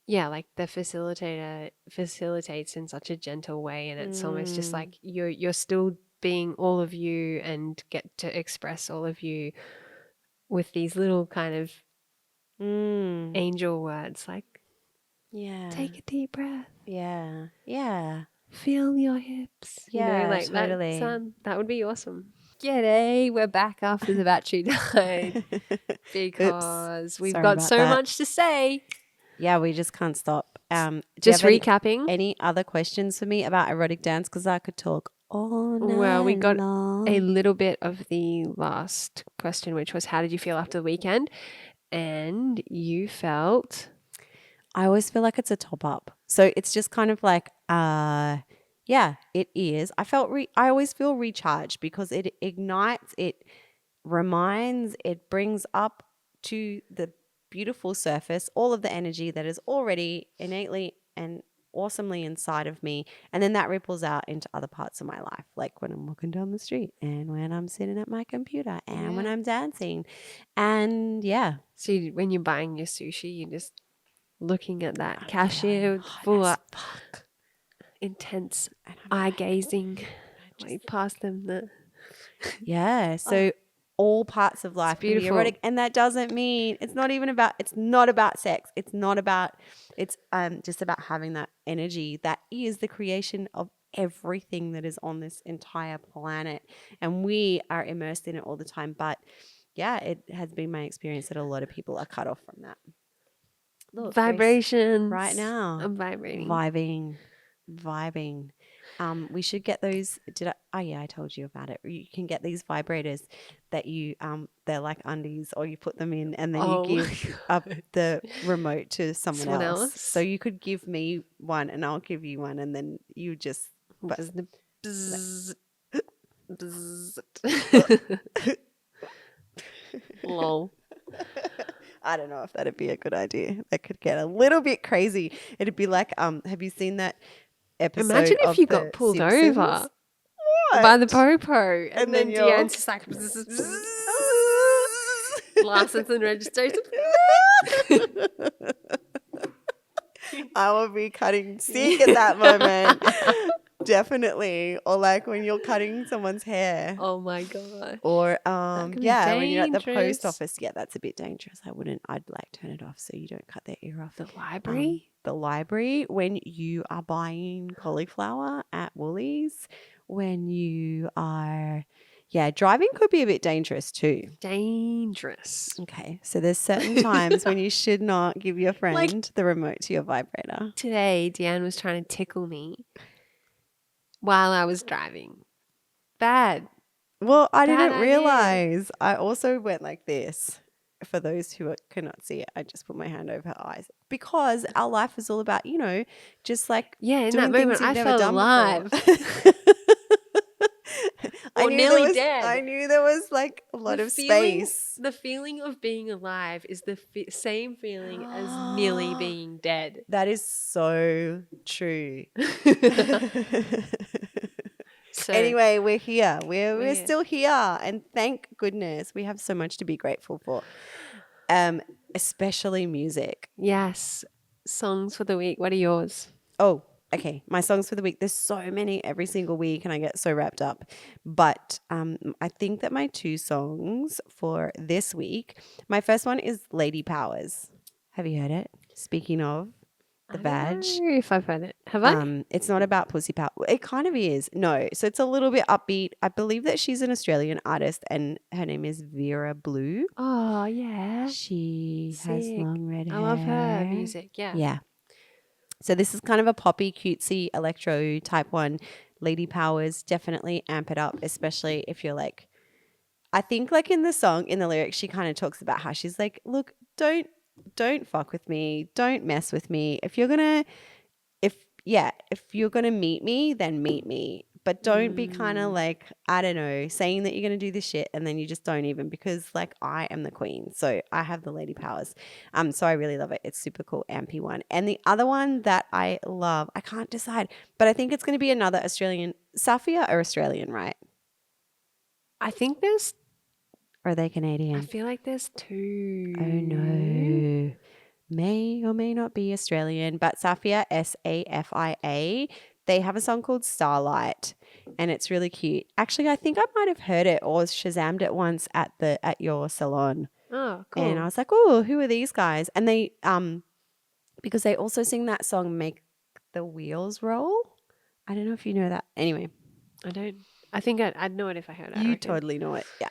[SPEAKER 1] yeah, like the facilitator facilitates in such a gentle way, and it's almost just
[SPEAKER 2] Mm.
[SPEAKER 1] like you're still being all of you and get to express all of you with these little kind of
[SPEAKER 2] Mm.
[SPEAKER 1] angel words like
[SPEAKER 2] Yeah.
[SPEAKER 1] take a deep breath,
[SPEAKER 2] Yeah. Yeah.
[SPEAKER 1] feel your hips,
[SPEAKER 2] Yeah,
[SPEAKER 1] like that
[SPEAKER 2] totally.
[SPEAKER 1] sound that would be awesome. G'day, we're back after the battery died
[SPEAKER 2] Oops.
[SPEAKER 1] because we've
[SPEAKER 2] Sorry
[SPEAKER 1] got
[SPEAKER 2] about
[SPEAKER 1] so
[SPEAKER 2] that.
[SPEAKER 1] much to say.
[SPEAKER 2] Yeah, we just can't stop. Do you
[SPEAKER 1] Just
[SPEAKER 2] have
[SPEAKER 1] recapping.
[SPEAKER 2] any other questions for me about erotic dance? Because I could talk all
[SPEAKER 1] Well, we
[SPEAKER 2] night
[SPEAKER 1] got a
[SPEAKER 2] long.
[SPEAKER 1] little bit of the last question, which was how did you feel after the weekend? And you felt
[SPEAKER 2] I always feel like it's a top up. So it's just kind of like, yeah, it is. I always feel recharged because it ignites, it reminds, it brings up to the beautiful surface all of the energy that is already innately and awesomely inside of me. And then that ripples out into other parts of my life, like when I'm walking down the street and when I'm sitting at my computer and when
[SPEAKER 1] yeah.
[SPEAKER 2] I'm dancing. And yeah,
[SPEAKER 1] So when you're buying your sushi, you're just looking at that
[SPEAKER 2] I'm feeling
[SPEAKER 1] cashier with
[SPEAKER 2] hot
[SPEAKER 1] full
[SPEAKER 2] as
[SPEAKER 1] of
[SPEAKER 2] fuck.
[SPEAKER 1] intense
[SPEAKER 2] And I'm
[SPEAKER 1] eye
[SPEAKER 2] like,
[SPEAKER 1] gazing.
[SPEAKER 2] I just,
[SPEAKER 1] Like past them.
[SPEAKER 2] yeah.
[SPEAKER 1] Oh,
[SPEAKER 2] So all parts of
[SPEAKER 1] it's
[SPEAKER 2] life can be
[SPEAKER 1] beautiful.
[SPEAKER 2] erotic. And that doesn't mean it's not about sex. It's just about having that energy that is the creation of everything that is on this entire planet. And we are immersed in it all the time. But yeah, it has been my experience that a lot of people are cut off from that. Look, Grace, right
[SPEAKER 1] Vibrations.
[SPEAKER 2] now,
[SPEAKER 1] I'm vibrating.
[SPEAKER 2] vibing, vibing. We should get those. Did I? Oh yeah, I told you about it. You can get these vibrators that they're like undies, or you put them in, and then you
[SPEAKER 1] Oh my
[SPEAKER 2] give up
[SPEAKER 1] God.
[SPEAKER 2] the remote to someone
[SPEAKER 1] Someone
[SPEAKER 2] else. So
[SPEAKER 1] else?
[SPEAKER 2] you could give me one, and I'll give you one, and then you just. But
[SPEAKER 1] Just the bzzz, bzzz. Lol.
[SPEAKER 2] I don't know if that'd be a good idea. That could get a little bit crazy. It'd be like, have you seen that
[SPEAKER 1] Imagine
[SPEAKER 2] episode
[SPEAKER 1] if
[SPEAKER 2] of
[SPEAKER 1] you got
[SPEAKER 2] The
[SPEAKER 1] pulled over
[SPEAKER 2] Simpsons?
[SPEAKER 1] by the
[SPEAKER 2] What?
[SPEAKER 1] popo,
[SPEAKER 2] And
[SPEAKER 1] and
[SPEAKER 2] then
[SPEAKER 1] then
[SPEAKER 2] you're
[SPEAKER 1] Deanne's just like license and registration.
[SPEAKER 2] I will be cutting sick at that moment. Definitely. Or like when you're cutting someone's hair.
[SPEAKER 1] Oh my gosh,
[SPEAKER 2] Or
[SPEAKER 1] that could be
[SPEAKER 2] yeah, when you're at the post
[SPEAKER 1] dangerous.
[SPEAKER 2] office. Yeah, that's a bit dangerous. I'd like turn it off so you don't cut their ear off.
[SPEAKER 1] The library?
[SPEAKER 2] The library, when you are buying cauliflower at Woolies, when you are, yeah, driving could be a bit dangerous too.
[SPEAKER 1] Dangerous.
[SPEAKER 2] Okay, so there's certain times when you should not give your
[SPEAKER 1] Like
[SPEAKER 2] friend the remote to your vibrator.
[SPEAKER 1] today, Deanne was trying to tickle me while I was driving. Bad.
[SPEAKER 2] Well, I
[SPEAKER 1] Bad
[SPEAKER 2] didn't
[SPEAKER 1] idea.
[SPEAKER 2] realize. I also went like this. For those who cannot see it, I just put my hand over her eyes because our life is all about, just like
[SPEAKER 1] Yeah, in that
[SPEAKER 2] doing things
[SPEAKER 1] moment,
[SPEAKER 2] you've
[SPEAKER 1] I
[SPEAKER 2] never
[SPEAKER 1] felt
[SPEAKER 2] done before.
[SPEAKER 1] alive or nearly
[SPEAKER 2] I
[SPEAKER 1] dead.
[SPEAKER 2] knew there was like a lot of space.
[SPEAKER 1] The feeling of being alive is the same feeling as nearly being dead.
[SPEAKER 2] That is so true.
[SPEAKER 1] So
[SPEAKER 2] Anyway, we're here. We're
[SPEAKER 1] we're
[SPEAKER 2] still here, and thank goodness we have so much to be grateful for. Especially music.
[SPEAKER 1] yes, songs for the week. What are yours?
[SPEAKER 2] Oh, okay. My songs for the week. There's so many every single week, and I get so wrapped up. But I think that my two songs for this week, my first one is Lady Powers. Have you heard it? Speaking of. The
[SPEAKER 1] I don't
[SPEAKER 2] Vag.
[SPEAKER 1] know if I've heard it. Have I?
[SPEAKER 2] It's not about pussy power. It kind of is. No. So it's a little bit upbeat. I believe that she's an Australian artist and her name is Vera Blue.
[SPEAKER 1] Oh, yeah.
[SPEAKER 2] She has
[SPEAKER 1] Sick.
[SPEAKER 2] long red
[SPEAKER 1] I love her
[SPEAKER 2] hair.
[SPEAKER 1] music. Yeah.
[SPEAKER 2] Yeah. So this is kind of a poppy, cutesy electro type one. Lady Powers, definitely amp it up, especially if you're like, I think like in the song, in the lyrics, she kind of talks about how she's like, look, don't fuck with me. Don't mess with me. If you're gonna meet me, then meet me. But don't be kind of
[SPEAKER 1] Mm.
[SPEAKER 2] like, I don't know, saying that you're gonna do this shit and then you just don't even, because like I am the queen. So I have the lady powers. So I really love it. It's super cool, ampy one. And the other one that I love, I can't decide, but I think it's gonna be another Australian. Safia are Australian, right?
[SPEAKER 1] I think there's,
[SPEAKER 2] Or are they
[SPEAKER 1] I
[SPEAKER 2] Canadian?
[SPEAKER 1] feel like there's
[SPEAKER 2] Oh
[SPEAKER 1] two.
[SPEAKER 2] no. May or may not be Australian, but Safia, Safia, they have a song called Starlight and it's really cute. Actually, I think I might have heard it or Shazammed it once at your salon.
[SPEAKER 1] Oh,
[SPEAKER 2] And I
[SPEAKER 1] cool.
[SPEAKER 2] was like, "Oh, who are these guys?" And they because they also sing that song Make the Wheels Roll. I don't know if you know that. Anyway,
[SPEAKER 1] I don't, I'd know it if I heard it, I
[SPEAKER 2] you
[SPEAKER 1] reckon.
[SPEAKER 2] totally know it. Yeah.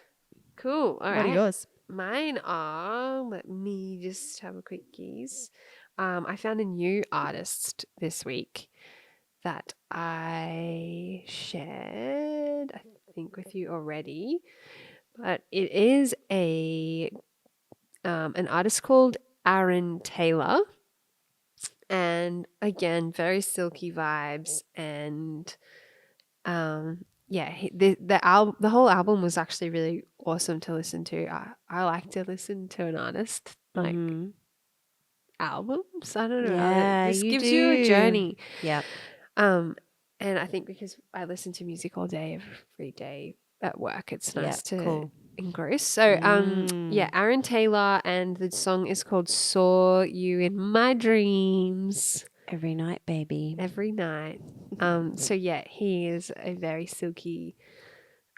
[SPEAKER 1] Cool. All
[SPEAKER 2] What are
[SPEAKER 1] right.
[SPEAKER 2] yours?
[SPEAKER 1] Mine are, let me just have a quick gaze. I found a new artist this week that I shared, I think, with you already. But it is a an artist called Aaron Taylor, and again, very silky vibes. And yeah, the whole album was actually really awesome to listen to. I like to listen to an artist like
[SPEAKER 2] Mm-hmm.
[SPEAKER 1] albums. I don't know. It
[SPEAKER 2] Yeah,
[SPEAKER 1] just
[SPEAKER 2] you
[SPEAKER 1] gives you a
[SPEAKER 2] do.
[SPEAKER 1] journey.
[SPEAKER 2] Yep.
[SPEAKER 1] Um, and I think because I listen to music all day, every day at work, it's
[SPEAKER 2] Yep.
[SPEAKER 1] nice to
[SPEAKER 2] Cool.
[SPEAKER 1] engross. So, yeah,
[SPEAKER 2] Mm.
[SPEAKER 1] Aaron Taylor, and the song is called "Saw You in My Dreams
[SPEAKER 2] Every night, baby.
[SPEAKER 1] Every Night." So yeah, he is a very silky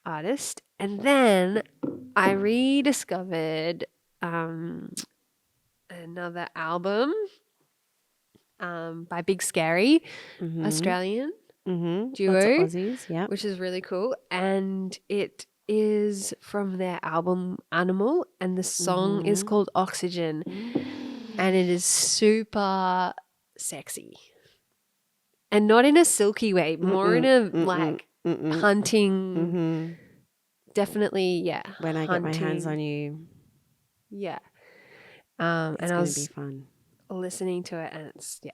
[SPEAKER 1] artist. And then I rediscovered um another album by Big Scary,
[SPEAKER 2] Mm-hmm.
[SPEAKER 1] Australian
[SPEAKER 2] Mm-hmm. Lots of
[SPEAKER 1] duo,
[SPEAKER 2] Aussies. Yep.
[SPEAKER 1] which is really cool. And it is from their album Animal, and the song is
[SPEAKER 2] Mm-hmm.
[SPEAKER 1] called Oxygen, and it is super sexy. And not in a silky way, more in
[SPEAKER 2] Mm-mm.
[SPEAKER 1] a
[SPEAKER 2] Mm-mm.
[SPEAKER 1] like
[SPEAKER 2] Mm-mm.
[SPEAKER 1] hunting,
[SPEAKER 2] Mm-hmm.
[SPEAKER 1] definitely, yeah,
[SPEAKER 2] When I get my hands
[SPEAKER 1] hunting.
[SPEAKER 2] on you,
[SPEAKER 1] Yeah.
[SPEAKER 2] it's
[SPEAKER 1] And I
[SPEAKER 2] gonna be
[SPEAKER 1] was
[SPEAKER 2] fun.
[SPEAKER 1] listening to it, and it's, yeah,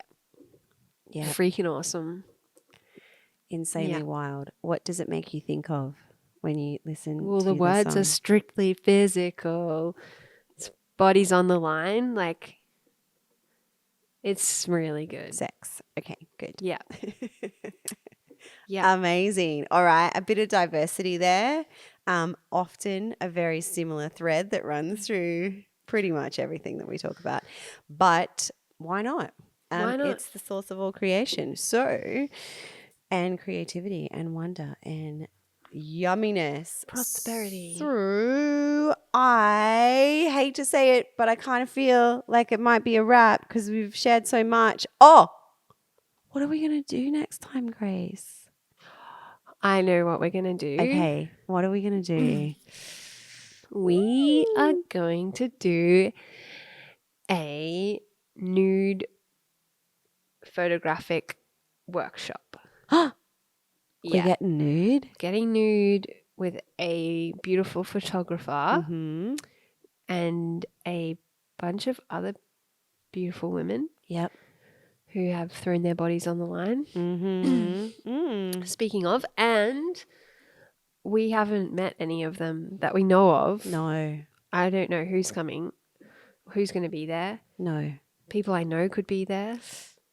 [SPEAKER 2] Yep.
[SPEAKER 1] freaking awesome. Yeah.
[SPEAKER 2] Insanely wild. What does it make you think of when you listen
[SPEAKER 1] Well, the
[SPEAKER 2] to the
[SPEAKER 1] words are
[SPEAKER 2] song?
[SPEAKER 1] strictly physical. It's bodies on the line. Like, it's really good.
[SPEAKER 2] Sex. Okay, good.
[SPEAKER 1] Yeah. Yeah.
[SPEAKER 2] Amazing. All right, a bit of diversity there. Often a very similar thread that runs through pretty much everything that we talk about. But why not?
[SPEAKER 1] Why not?
[SPEAKER 2] It's the source of all creation. So, and creativity and wonder and yumminess.
[SPEAKER 1] Prosperity.
[SPEAKER 2] So, I hate to say it, but I kind of feel like it might be a wrap because we've shared so much. Oh, what are we going to do next time, Grace?
[SPEAKER 1] I know what we're going to do.
[SPEAKER 2] Okay, what are we going to do?
[SPEAKER 1] We are going to do a nude photographic workshop.
[SPEAKER 2] We're
[SPEAKER 1] Yeah.
[SPEAKER 2] getting nude.
[SPEAKER 1] Getting nude with a beautiful photographer
[SPEAKER 2] Mm-hmm.
[SPEAKER 1] and a bunch of other beautiful women
[SPEAKER 2] Yep.
[SPEAKER 1] who have thrown their bodies on the line.
[SPEAKER 2] Mm-hmm. Mm.
[SPEAKER 1] Speaking of, and we haven't met any of them that we know of.
[SPEAKER 2] No.
[SPEAKER 1] I don't know who's coming, who's going to be there.
[SPEAKER 2] No.
[SPEAKER 1] People I know could be there,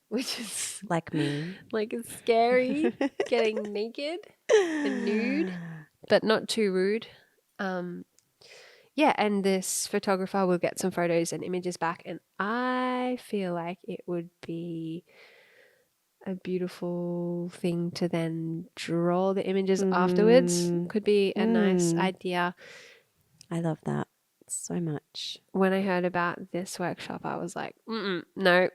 [SPEAKER 1] which is
[SPEAKER 2] Like me.
[SPEAKER 1] like it's scary getting naked and nude, but not too rude. Yeah, and this photographer will get some photos and images back, and I feel like it would be a beautiful thing to then draw the images afterwards.
[SPEAKER 2] Mm.
[SPEAKER 1] Could be a nice
[SPEAKER 2] Mm.
[SPEAKER 1] idea.
[SPEAKER 2] I love that so much.
[SPEAKER 1] When I heard about this workshop, I was like, no,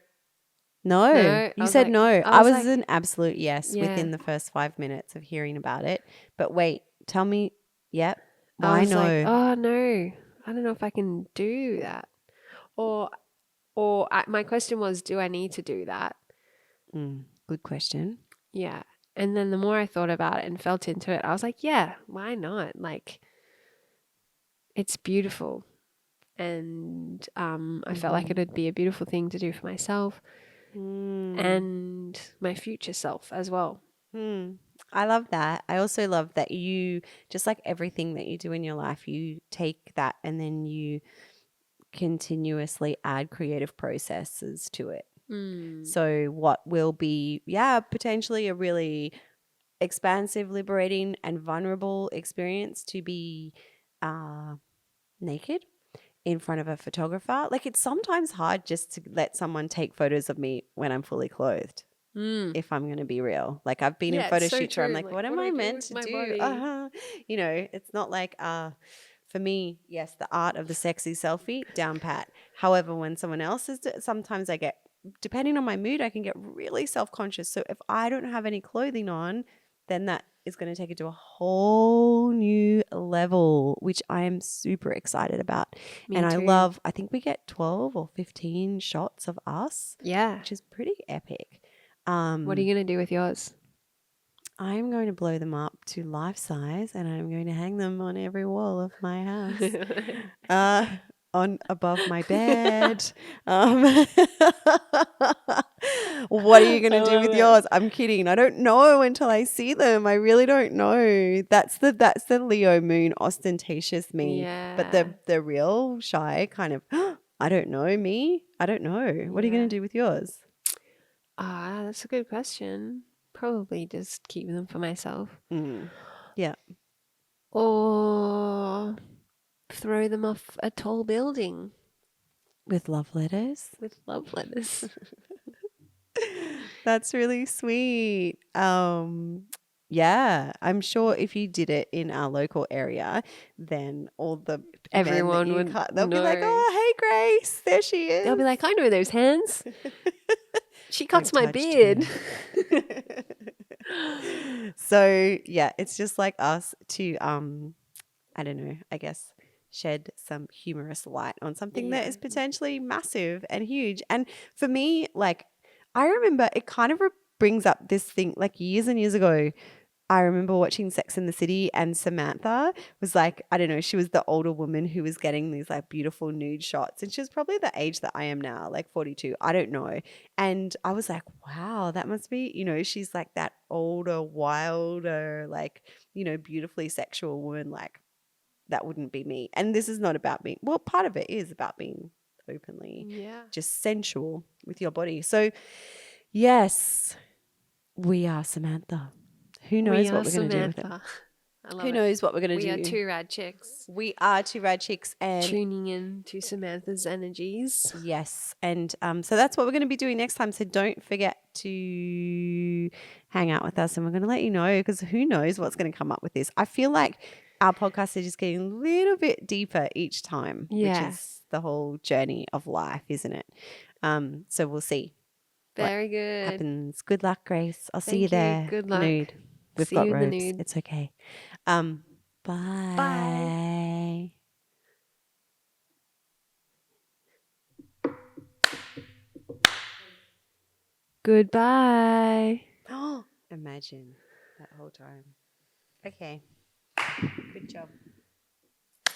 [SPEAKER 2] No,
[SPEAKER 1] No,
[SPEAKER 2] you said no.
[SPEAKER 1] I
[SPEAKER 2] I
[SPEAKER 1] was
[SPEAKER 2] was
[SPEAKER 1] like,
[SPEAKER 2] an absolute yes
[SPEAKER 1] yeah.
[SPEAKER 2] within the first 5 minutes of hearing about it. But wait, tell me, yep,
[SPEAKER 1] I
[SPEAKER 2] why
[SPEAKER 1] was like,
[SPEAKER 2] no?
[SPEAKER 1] oh no, I don't know if I can do that. Or, my question was, do I need to do that?
[SPEAKER 2] Good question.
[SPEAKER 1] Yeah. And then the more I thought about it and felt into it, I was like, yeah, why not? Like, it's beautiful. And I felt like it
[SPEAKER 2] Mm-hmm.
[SPEAKER 1] would be a beautiful thing to do for myself
[SPEAKER 2] Mm.
[SPEAKER 1] and my future self as well.
[SPEAKER 2] Hmm. I love that. I also love that you, just like everything that you do in your life, you take that and then you continuously add creative processes to it.
[SPEAKER 1] Mm.
[SPEAKER 2] So, what will be, yeah, potentially a really expansive, liberating, and vulnerable experience to be uh, naked in front of a photographer. Like, it's sometimes hard just to let someone take photos of me when I'm fully clothed.
[SPEAKER 1] Mm.
[SPEAKER 2] If I'm going to be real. Like I've been in
[SPEAKER 1] Yeah, it's
[SPEAKER 2] photo
[SPEAKER 1] so
[SPEAKER 2] shoots where I'm
[SPEAKER 1] true.
[SPEAKER 2] like,
[SPEAKER 1] Like,
[SPEAKER 2] what am
[SPEAKER 1] what do
[SPEAKER 2] I
[SPEAKER 1] I do
[SPEAKER 2] meant
[SPEAKER 1] with
[SPEAKER 2] to
[SPEAKER 1] my
[SPEAKER 2] do?
[SPEAKER 1] body?
[SPEAKER 2] It's not like for me, yes, the art of the sexy selfie, down pat. However, when someone else is, sometimes I get, depending on my mood, I can get really self conscious. So if I don't have any clothing on, then that is going to take it to a whole new level, which I am super excited about.
[SPEAKER 1] Me
[SPEAKER 2] And
[SPEAKER 1] too.
[SPEAKER 2] I think we get 12 or 15 shots of us,
[SPEAKER 1] Yeah.
[SPEAKER 2] which is pretty epic.
[SPEAKER 1] What are you going to do with yours?
[SPEAKER 2] I'm going to blow them up to life size and I'm going to hang them on every wall of my house, uh, on above my bed. Um, what are you going
[SPEAKER 1] I
[SPEAKER 2] to do
[SPEAKER 1] love
[SPEAKER 2] with
[SPEAKER 1] it.
[SPEAKER 2] yours? I'm kidding. I don't know until I see them. I really don't know. That's the Leo moon ostentatious me, but
[SPEAKER 1] Yeah.
[SPEAKER 2] the real shy kind of I don't know me. I don't know. What are you going
[SPEAKER 1] Yeah.
[SPEAKER 2] to do with yours?
[SPEAKER 1] Ah, that's a good question. Probably just keep them for myself.
[SPEAKER 2] Mm. Yeah.
[SPEAKER 1] Or throw them off a tall building
[SPEAKER 2] With love letters.
[SPEAKER 1] with love letters.
[SPEAKER 2] That's really sweet. Yeah, I'm sure if you did it in our local area, then all the men that
[SPEAKER 1] Everyone
[SPEAKER 2] you
[SPEAKER 1] would
[SPEAKER 2] cut, they'll be like,
[SPEAKER 1] know.
[SPEAKER 2] "Oh, hey, Grace, there she
[SPEAKER 1] They'll be
[SPEAKER 2] is."
[SPEAKER 1] like, I know those hands. She
[SPEAKER 2] Don't
[SPEAKER 1] cuts my
[SPEAKER 2] touch
[SPEAKER 1] beard.
[SPEAKER 2] her. So yeah, it's just like us to I don't know, I guess shed some humorous light on something that
[SPEAKER 1] Yeah.
[SPEAKER 2] is potentially massive and huge. And for me, like, I remember it kind of brings up this thing like years and years ago. I remember watching Sex in the City and Samantha was like, I don't know, she was the older woman who was getting these like beautiful nude shots. And she was probably the age that I am now, like 42. I don't know. And I was like, wow, that must be, she's like that older, wilder, like, beautifully sexual woman. Like, that wouldn't be me. And this is not about being, well, part of it is about being openly
[SPEAKER 1] Yeah.
[SPEAKER 2] just sensual with your body. So, yes, we are Samantha. Who
[SPEAKER 1] We
[SPEAKER 2] knows
[SPEAKER 1] are
[SPEAKER 2] what we're going to do with it?
[SPEAKER 1] Samantha. I
[SPEAKER 2] Who
[SPEAKER 1] love it.
[SPEAKER 2] knows what we're going to
[SPEAKER 1] We are
[SPEAKER 2] do?
[SPEAKER 1] two rad chicks
[SPEAKER 2] We are Two Rad Chicks, and
[SPEAKER 1] tuning in to Samantha's energies.
[SPEAKER 2] yes, and so that's what we're going to be doing next time. So don't forget to hang out with us, and we're going to let you know because who knows what's going to come up with this. I feel like our podcast is just getting a little bit deeper each time, which
[SPEAKER 1] Yeah.
[SPEAKER 2] is the whole journey of life, isn't it? So we'll see what
[SPEAKER 1] Very good.
[SPEAKER 2] happens. Good luck, Grace. I'll see you
[SPEAKER 1] Thank you.
[SPEAKER 2] there.
[SPEAKER 1] Good luck.
[SPEAKER 2] Nude. We've
[SPEAKER 1] See
[SPEAKER 2] got
[SPEAKER 1] you in the
[SPEAKER 2] robes.
[SPEAKER 1] nude.
[SPEAKER 2] It's okay.
[SPEAKER 1] Bye.
[SPEAKER 2] Bye.
[SPEAKER 1] Goodbye.
[SPEAKER 2] Oh, imagine that whole time. Okay. Good job.